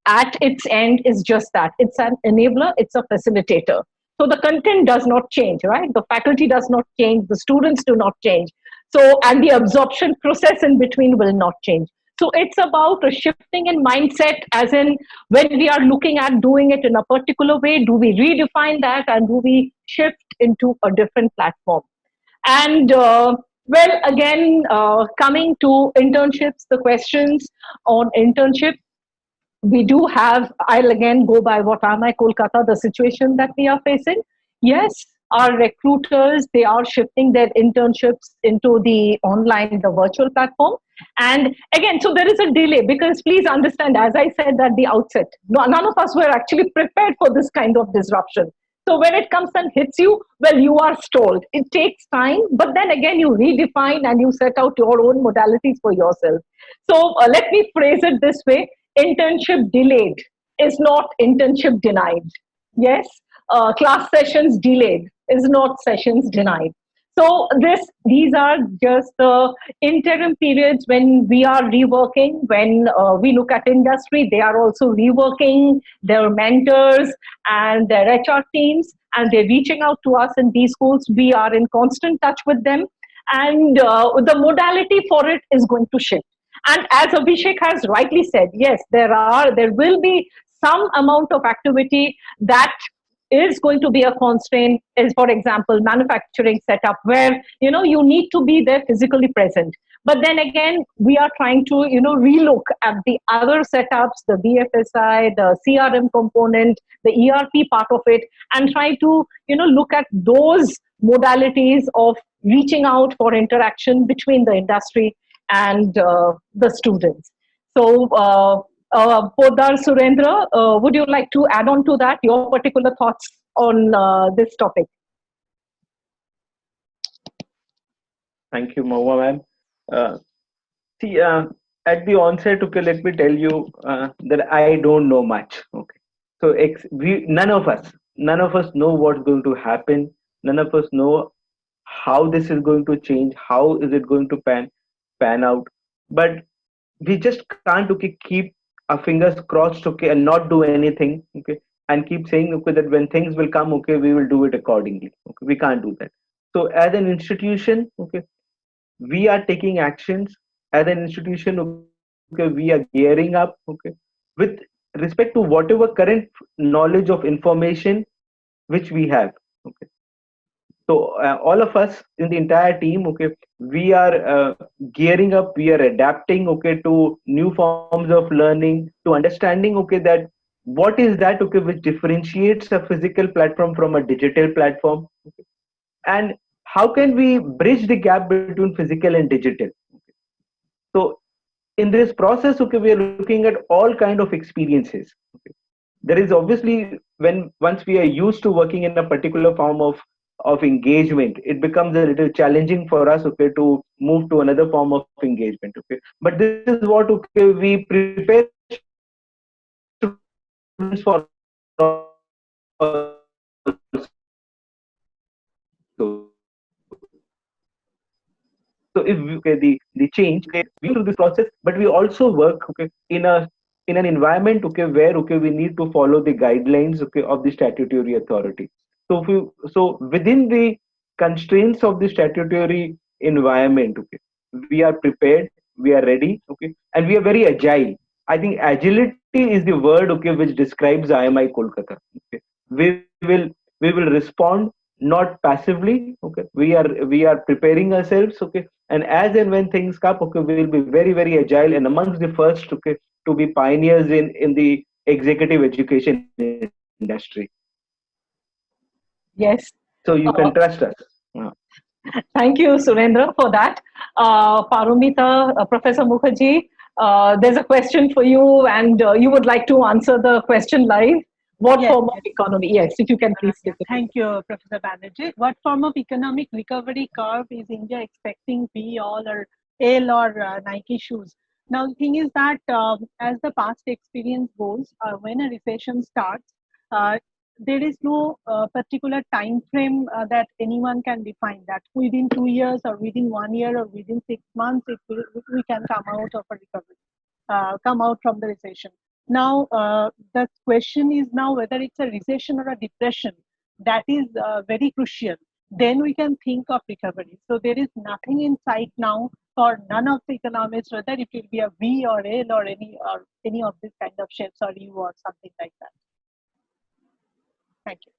at its end is just that. It's an enabler, it's a facilitator. So the content does not change, right? The faculty does not change, the students do not change. So, and the absorption process in between will not change. So it's about a shifting in mindset, as in when we are looking at doing it in a particular way, do we redefine that and do we shift into a different platform? And well, again, coming to internships, the questions on internship, we do have, I'll again go by what IMI Kolkata, the situation that we are facing. Yes, our recruiters, they are shifting their internships into the online, the virtual platform. And again, so there is a delay, because please understand, as I said at the outset, none of us were actually prepared for this kind of disruption. So when it comes and hits you, well, you are stalled. It takes time, but then again, you redefine and you set out your own modalities for yourself. So let me phrase it this way: internship delayed is not internship denied. Yes, class sessions delayed is not sessions denied. So these are just the interim periods when we are reworking. When we look at industry, they are also reworking their mentors and their HR teams, and they're reaching out to us in these schools. We are in constant touch with them, and the modality for it is going to shift. And as Abhishek has rightly said, yes, there will be some amount of activity that is going to be a constraint, is for example manufacturing setup, where you need to be there physically present. But then again, we are trying to relook at the other setups, the BFSI, the CRM component, the ERP part of it, and try to look at those modalities of reaching out for interaction between the industry and the students. So, Poddar Surendra, would you like to add on to that, your particular thoughts on this topic? Thank you, Mahua ma'am. See, at the onset, okay, let me tell you that I don't know much. Okay, so none of us know what's going to happen. None of us know how this is going to change. How is it going to pan out? But we just can't, okay, keep our fingers crossed, okay, and not do anything, okay, and keep saying, okay, that when things will come, okay, we will do it accordingly. Okay, we can't do that. So as an institution, okay, we are taking actions. As an institution, okay, we are gearing up, okay, with respect to whatever current knowledge of information which we have. Okay, so all of us in the entire team, okay, we are gearing up, we are adapting, okay, to new forms of learning, to understanding, okay, that what is that, okay, which differentiates a physical platform from a digital platform, okay, and how can we bridge the gap between physical and digital. So in this process, okay, we are looking at all kind of experiences. Okay. There is obviously, when once we are used to working in a particular form of engagement, it becomes a little challenging for us, okay, to move to another form of engagement. Okay, but this is what, okay, we prepare students for also. So if we, okay, the change, okay, we through this process, but we also work, okay, in an environment, okay, where, okay, we need to follow the guidelines, okay, of the statutory authority. So if you, so within the constraints of the statutory environment, okay, we are prepared, we are ready, okay, and we are very agile. I think agility is the word, okay, which describes IMI Kolkata. Okay, we will we will respond not passively. Okay, we are preparing ourselves. Okay, and as and when things come, okay, we will be very, very agile and amongst the first, okay, to be pioneers in the executive education industry. Yes. So you can Uh, trust us. Thank you, Surendra, for that. Paromita, Professor Mukherjee, there's a question for you, and you would like to answer the question live. What Yes, form of yes. economy? Yes, if you can please Yeah. take it. Thank you, Professor Banerjee. What form of economic recovery curve is India expecting, be all or L or Nike shoes? Now, the thing is that as the past experience goes, when a recession starts, uh, there is no particular time frame that anyone can define that within 2 years or within 1 year or within 6 months, we can come out of a recovery, come out from the recession. Now, the question is now whether it's a recession or a depression. That is very crucial. Then we can think of recovery. So there is nothing in sight now for none of the economists, whether it will be a V or L or any of this kind of shapes or U or something like that. Thank you.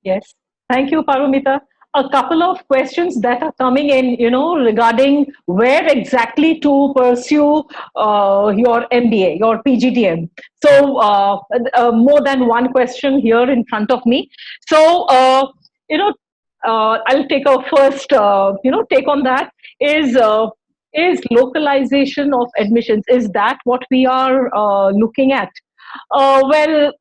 Yes. Thank you, Paromita. A couple of questions that are coming in, regarding where exactly to pursue your MBA, your PGDM. So, more than one question here in front of me. So, I'll take a first, take on that. Is localization of admissions? Is that what we are looking at? Well,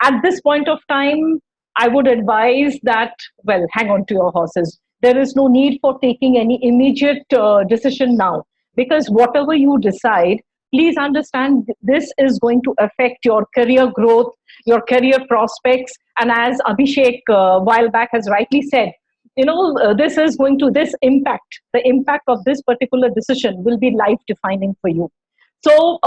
at this point of time, I would advise that, well, hang on to your horses. There is no need for taking any immediate decision now, because whatever you decide, please understand this is going to affect your career growth, your career prospects. And as Abhishek a while back has rightly said, this is going to, the impact of this particular decision will be life defining for you. So,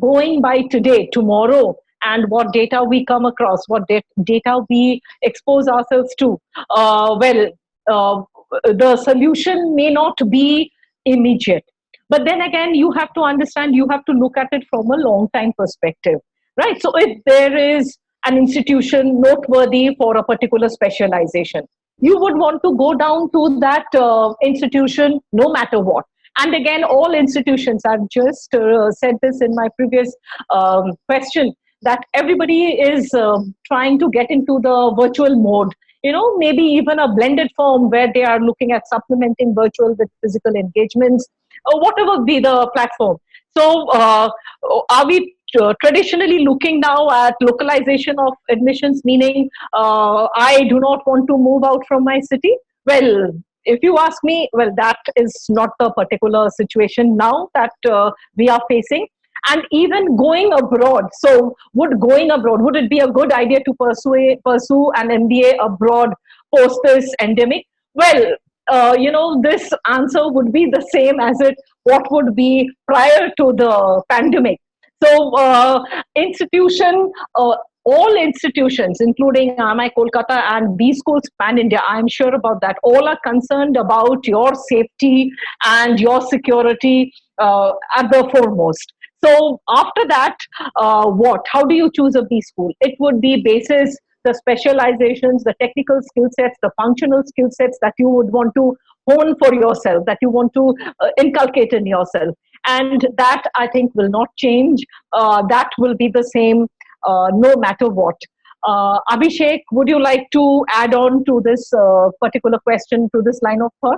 going by today, tomorrow, and what data we come across, what data we expose ourselves to, well, uh, the solution may not be immediate. But then again, you have to understand, you have to look at it from a long time perspective, right? So, if there is an institution noteworthy for a particular specialization, you would want to go down to that institution no matter what. And again, all institutions, I've just said this in my previous question, that everybody is trying to get into the virtual mode, maybe even a blended form where they are looking at supplementing virtual with physical engagements, or whatever be the platform. So, are we traditionally looking now at localization of admissions, meaning I do not want to move out from my city? Well, if you ask me, well, that is not the particular situation now that we are facing. And even going abroad, so would it be a good idea to pursue an MBA abroad post this endemic? Well, this answer would be the same as it what would be prior to the pandemic. So, institution, all institutions, including IMI Kolkata and B schools pan India, I'm sure about that, all are concerned about your safety and your security at the foremost. So, after that, what? How do you choose a B school? It would be basis the specializations, the technical skill sets, the functional skill sets that you would want to hone for yourself, that you want to inculcate in yourself. And that I think will not change. That will be the same no matter what. Abhishek, would you like to add on to this particular question, to this line of thought?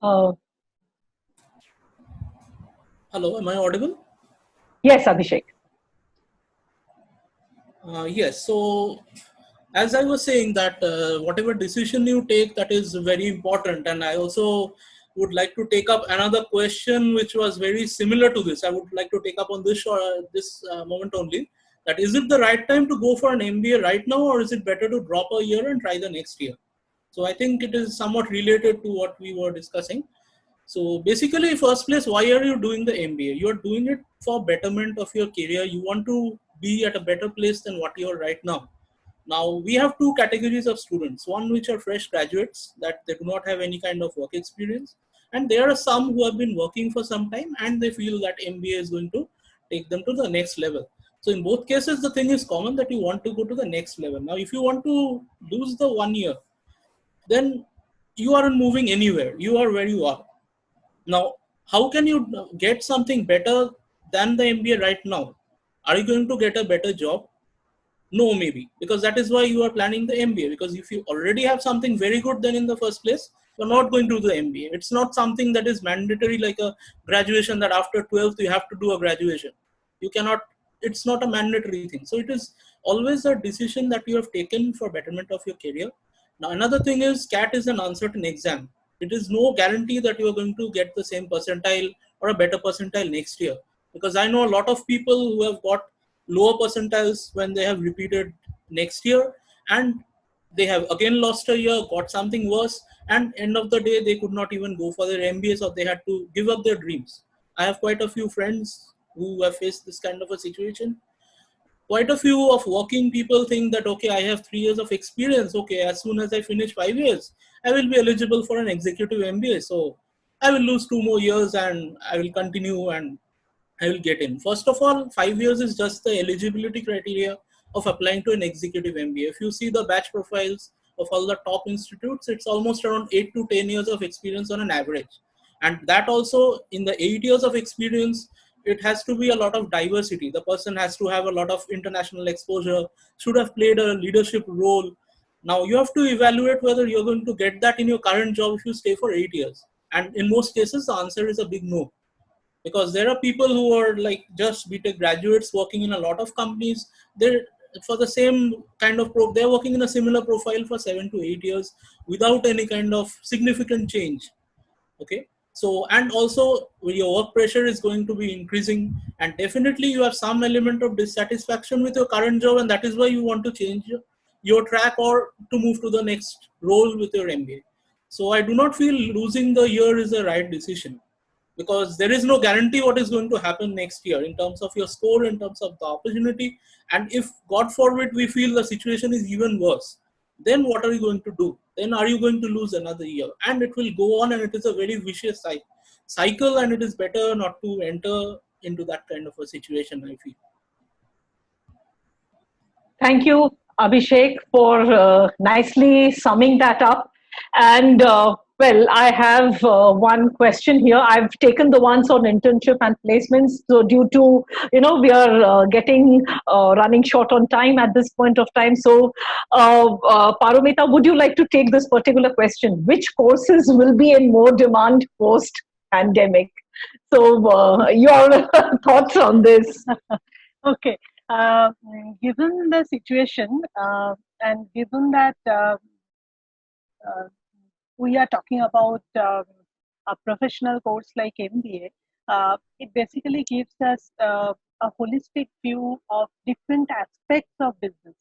Uh, Hello, am I audible? yes, Abhishek. Yes. So, as I was saying that whatever decision you take, that is very important. And I also would like to take up another question which was very similar to this. I would like to take up on this moment only. That is it the right time to go for an MBA right now, or is it better to drop a year and try the next year? So I think it is somewhat related to what we were discussing. So basically, first place, why are you doing the MBA? You are doing it for betterment of your career. You want to be at a better place than what you are right now. Now we have two categories of students. One which are fresh graduates, that they do not have any kind of work experience, and there are some who have been working for some time and they feel that MBA is going to take them to the next level. So in both cases, the thing is common, that you want to go to the next level. Now, if you want to lose the 1 year, then you aren't moving anywhere. You are where you are. Now, how can you get something better than the MBA right now? Are you going to get a better job? No, maybe, because that is why you are planning the MBA. Because if you already have something very good, then in the first place, you're not going to do the MBA. It's not something that is mandatory like a graduation, that after 12th you have to do a graduation. You cannot, it's not a mandatory thing. So it is always a decision that you have taken for betterment of your career. Now, another thing is CAT is an uncertain exam. It is no guarantee that you are going to get the same percentile or a better percentile next year. Because I know a lot of people who have got lower percentiles when they have repeated next year, and they have again lost a year, got something worse, and end of the day they could not even go for their MBAs, or they had to give up their dreams. I have quite a few friends who have faced this kind of a situation. Quite a few of working people think that, okay, I have 3 years of experience. Okay, as soon as I finish 5 years, I will be eligible for an executive MBA. So I will lose 2 more years and I will continue and I will get in. First of all, 5 years is just the eligibility criteria of applying to an executive MBA. If you see the batch profiles of all the top institutes, it's almost around 8 to 10 years of experience on an average. And that also, in the 8 years of experience, it has to be a lot of diversity. The person has to have a lot of international exposure, should have played a leadership role. Now you have to evaluate whether you're going to get that in your current job if you stay for 8 years. And in most cases, the answer is a big no, because there are people who are like just BTech graduates working in a lot of companies. They're for the same kind of they're working in a similar profile for 7 to 8 years without any kind of significant change. Okay, so and also your work pressure is going to be increasing, and definitely you have some element of dissatisfaction with your current job, and that is why you want to change your track or to move to the next role with your MBA. So I do not feel losing the year is the right decision, because there is no guarantee what is going to happen next year in terms of your score, in terms of the opportunity. And if God forbid we feel the situation is even worse, then what are you going to do? Then are you going to lose another year? And it will go on, and it is a very vicious cycle, and it is better not to enter into that kind of a situation, I feel. Thank you, Abhishek, for nicely summing that up. And well, I have one question here. I've taken the ones on internship and placements. So, due to we are getting running short on time at this point of time. So, Paromita, would you like to take this particular question? Which courses will be in more demand post pandemic? So, your thoughts on this? Okay. Uh, Given the situation, and given that uh, we are talking about a professional course like MBA, it basically gives us a holistic view of different aspects of business.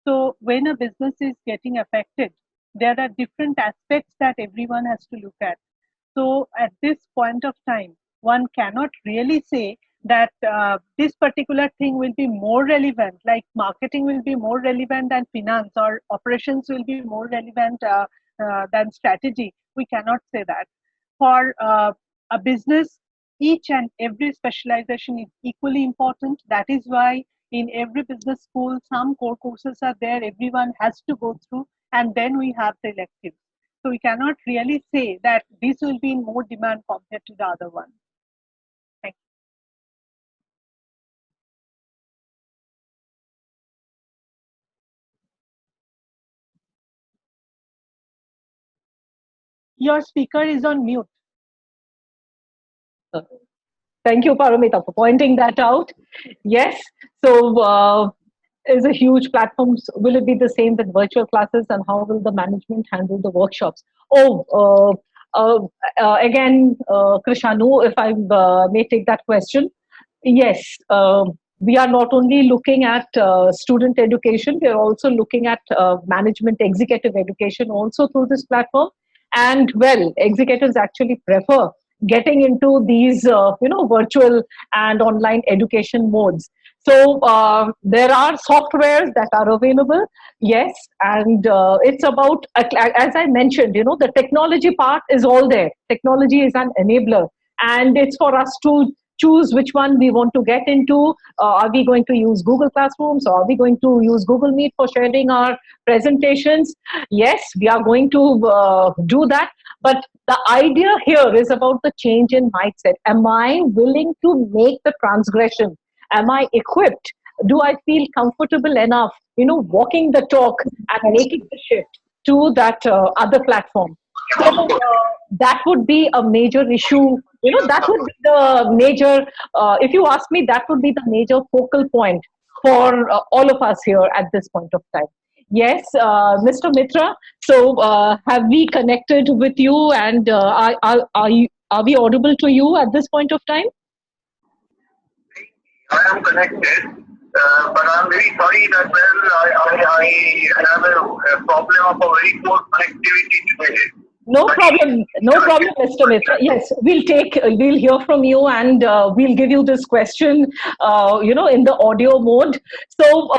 So when a business is getting affected, there are different aspects that everyone has to look at. So at this point of time, one cannot really say that this particular thing will be more relevant, like marketing will be more relevant than finance, or operations will be more relevant than strategy. We cannot say that. For a business, each and every specialization is equally important. That is why in every business school, some core courses are there, everyone has to go through, and then we have the electives. So we cannot really say that this will be in more demand compared to the other one. Thank you. Your speaker is on mute. Thank you, Paramita, for pointing that out. Yes, so is a huge platform. Will it be the same with virtual classes, and how will the management handle the workshops? Oh, again, Krishanu, if I may take that question. Yes, we are not only looking at student education, we are also looking at management executive education also through this platform. And well, executives actually prefer getting into these virtual and online education modes. So there are softwares that are available, yes, and it's about, as I mentioned, the technology part is all there. Technology is an enabler, and it's for us to choose which one we want to get into. Are we going to use Google Classrooms, or are we going to use Google Meet for sharing our presentations? Yes, we are going to do that. But the idea here is about the change in mindset. Am I willing to make the transgression? Am I equipped? Do I feel comfortable enough, walking the talk and making the shift to that other platform? So that would be a major issue. That would be the major, if you ask me, that would be the major focal point for all of us here at this point of time. Yes, Mr. Mitra. So, have we connected with you, and are we audible to you at this point of time? I am connected, but I'm very sorry that I have a problem of a very poor connectivity today. No problem, Mr. Mitra. Yes, we'll hear from you, and we'll give you this question, in the audio mode. So,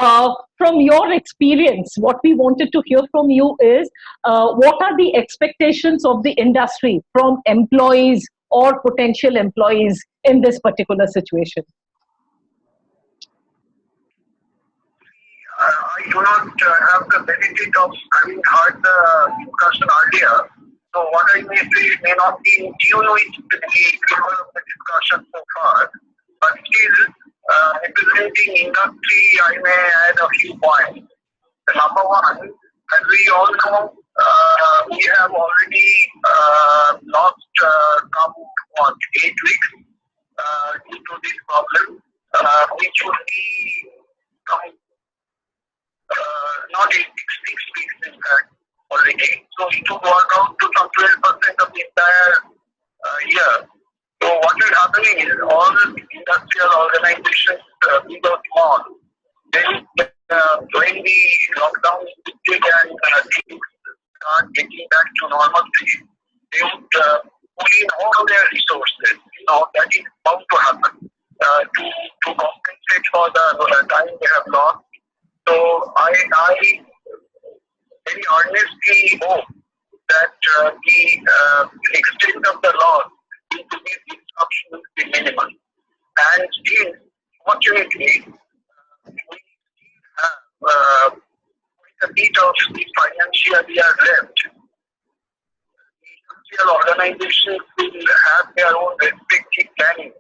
from your experience, what we wanted to hear from you is, what are the expectations of the industry from employees or potential employees in this particular situation? I do not have the benefit of having heard the discussion earlier. So what I may say may not be in tune with the flow of the discussion so far. But still, representing industry, I may add a few points. Number one, as we all know, we have already lost some 8 weeks due to this problem, which would be not 6 weeks in fact already. So it would work out to some 12% of the entire year. So what is happening is all industrial organizations, big or small, when the lockdown is lifted and things start getting back to normalcy, they would put in all their resources. That is bound to happen to compensate for the time they have lost. So I very earnestly hope that the extent of the loss due to these disruptions will be minimal. And still, fortunately, we have quite a bit of the financial year left. The industrial organizations will have their own respective planning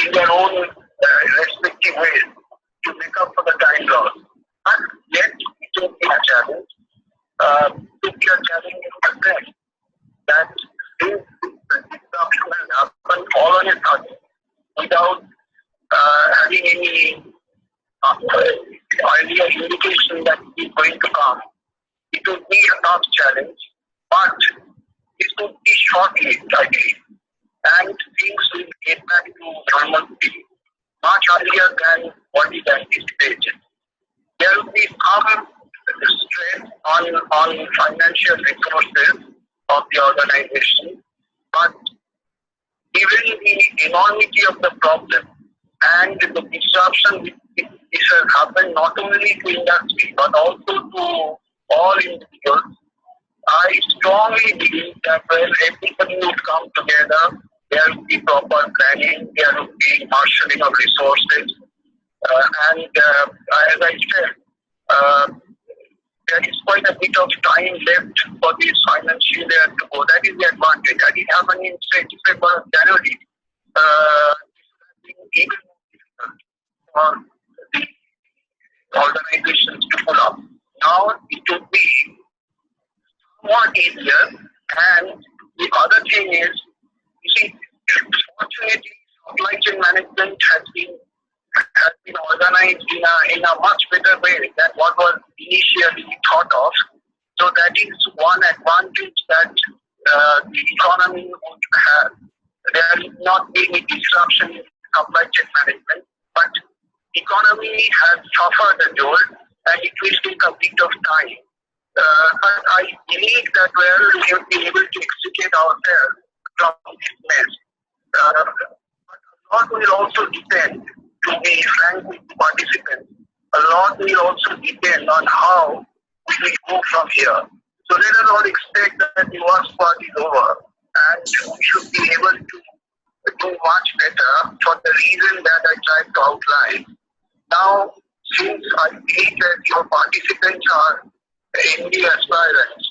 in their own respective ways to make up for the time loss. But yet, it will be a challenge. It will be a challenge in the sense that this disruption has happened all on a sudden without having any earlier indication that it is going to come. It will be a tough challenge, but it will be short-lived, I believe. And things will get back to normality much earlier than what is anticipated. there will be some stress on financial resources of the organization, but given the enormity of the problem and the disruption which has happened not only to industry but also to all individuals, I strongly believe that when everybody would come together, there will be proper planning, there will be marshalling of resources, and as I said, there is quite a bit of time left for this financial year to go. That is the advantage. That it happened in, say, December or January. This has been even more difficult for the organizations to pull up. Now it would be somewhat easier. And the other thing is, you see, fortunately, supply chain management has been organized in a much better way than what was initially thought of. So that is one advantage that the economy would have. There will not be any disruption in supply chain management, but economy has suffered a jolt and it will take a bit of time. But I believe that we will be able to extricate ourselves from this mess. A lot will also depend, to be frank with the participants, a lot will also depend on how we will go from here. So let us all expect that the worst part is over and we should be able to do much better for the reason that I tried to outline. Now, since I believe that your participants are MD aspirants,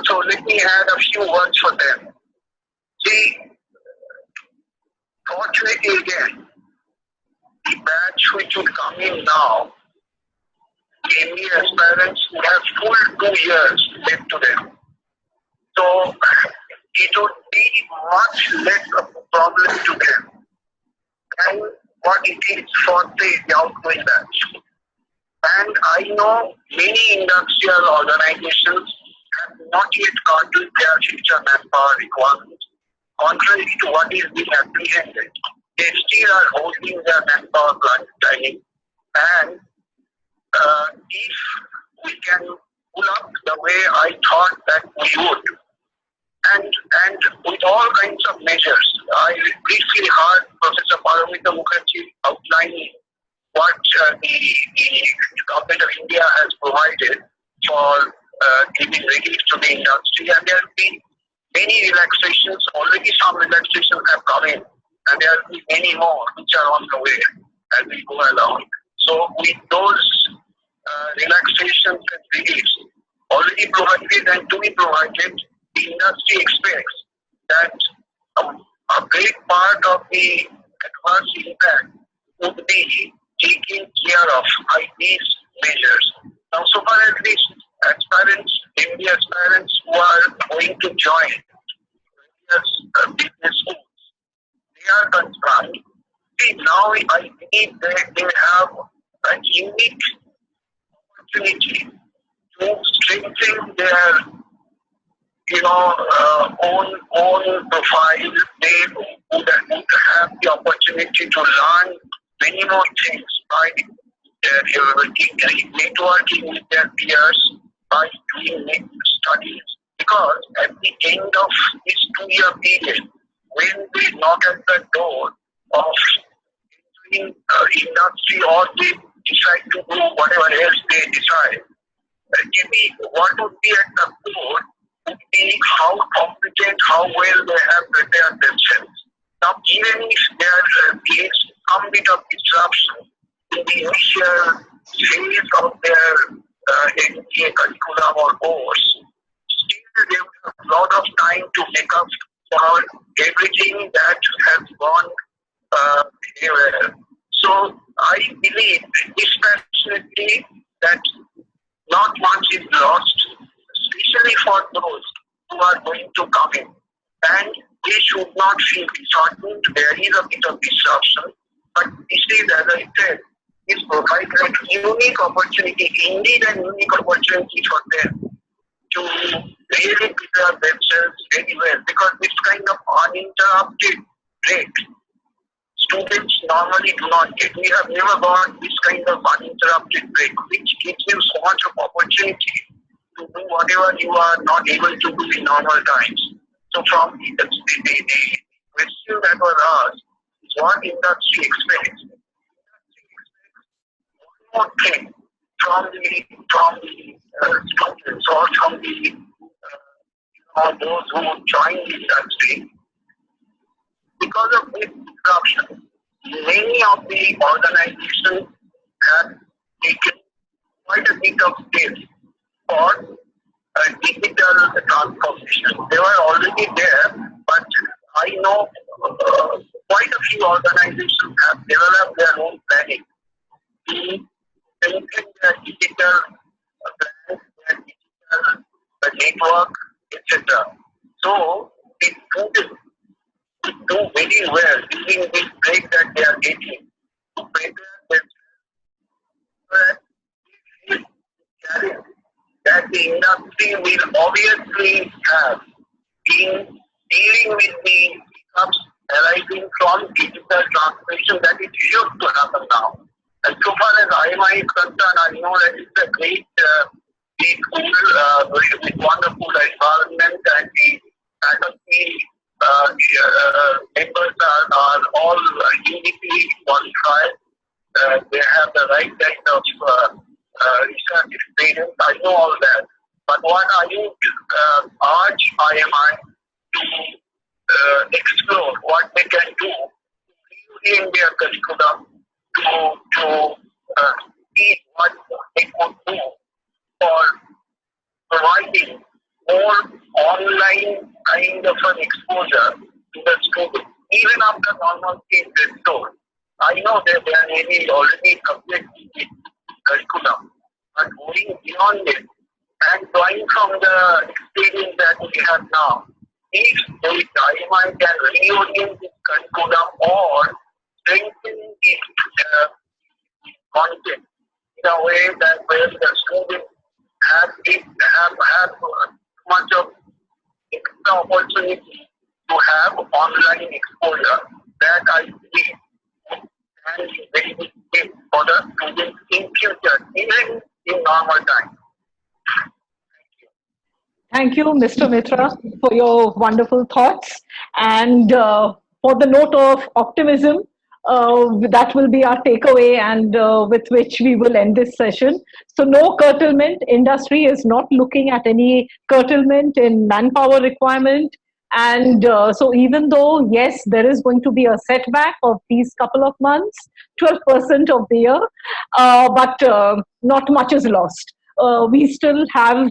so let me add a few words for them. See, fortunately again, the batch which will come in now, the MD aspirants will have full 2 years left to them. So it would be much less of a problem to them than what it is for, say, the outgoing batch. And I know many industrial organizations have not yet conquered their future manpower requirements, contrary to what is being apprehended. They still are holding their manpower planning. And if we can pull up the way I thought that we would, and with all kinds of measures, I briefly heard Professor Paramita Mukherjee outlining what the government of India has provided for giving relief to the industry, and there have been many relaxations. Already some relaxations have come in, and there will be many more which are on the way as we go along. So with those relaxations and reliefs already provided and to be provided, the industry expects that a great part of the adverse impact would be taken care of by these measures. Now, so far as these aspirants, MD aspirants who are going to join business schools, they are concerned. See, now I believe that they have a unique opportunity to strengthen their own profile. They would have the opportunity to learn many more things by networking with their peers, by doing studies. Because at the end of this 2-year period, when they knock at the door of entering industry or they decide to do whatever else they decide, what would be at the core would be how competent, how well they have prepared themselves. Now, even if there is some bit of disruption in the initial phase of their MBA curriculum or course, still they would have a lot of time to make up for everything that has gone anywhere. So I believe dispassionately that not much is lost, especially for those who are going to come in. And they should not feel disheartened. There is a bit of disruption, but this is, as I said, is provides a unique opportunity, indeed a unique opportunity for them to really prepare themselves very well, because this kind of uninterrupted break, students students normally do not get. We have never got this kind of uninterrupted break, which gives you so much of opportunity to do whatever you are not able to do in normal times. So from the question that was asked is what industry expects. Industry expects one more thing from the students or from the those who join the industry. Because of this disruption, many of the organizations have taken quite a bit of steps for digital transformation. They were already there, but I know quite a few organizations have developed their own planning to strengthen their digital plans, their digital network, etc. So the students do very well during this break that they are getting to prepare themselves challenge that the industry will obviously have in dealing with the hiccups arising from digital transformation that is sure to happen now. And so far as IMI is concerned, I know that it's a great big school with wonderful environment, and the faculty members are all uniquely qualified. They have the right kind of research experience. I know all that. But what I would urge IMI to explore what they can do in their curriculum to see what they could do for providing more online kind of an exposure to the students, even after normalcy is restored. I know that they are maybe already subject to the curriculum, but going beyond it and drawing from the experience that we have now, if the IMI can reorient the curriculum or strengthen the content in a way that where the students have much of extra opportunity to have online exposure, that I believe can be very big tip for the students in future, even in normal times. Thank you, Mr. Mitra, for your wonderful thoughts. And for the note of optimism, that will be our takeaway, and with which we will end this session. So, no curtailment. Industry is not looking at any curtailment in manpower requirement. And so, even though, yes, there is going to be a setback of these couple of months, 12% of the year, but not much is lost. We still have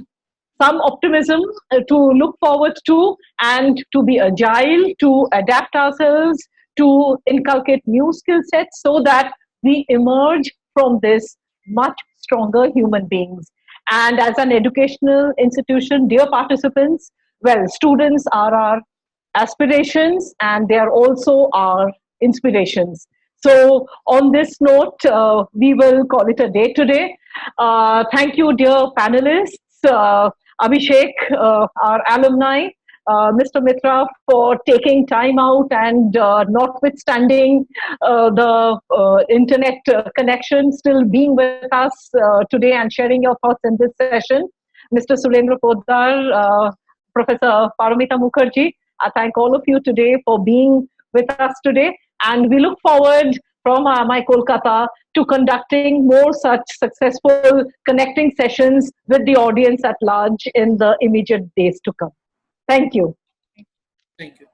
some optimism to look forward to, and to be agile, to adapt ourselves, to inculcate new skill sets so that we emerge from this much stronger human beings. And as an educational institution, dear participants, well, students are our aspirations and they are also our inspirations. So, on this note, we will call it a day today. Thank you, dear panelists. Abhishek, our alumni, Mr. Mitra, for taking time out and notwithstanding the internet connection, still being with us today and sharing your thoughts in this session. Mr. Surendra Poddar, Professor Paramita Mukherjee, I thank all of you today for being with us today. And we look forward from IMI Kolkata to conducting more such successful connecting sessions with the audience at large in the immediate days to come. Thank you. Thank you.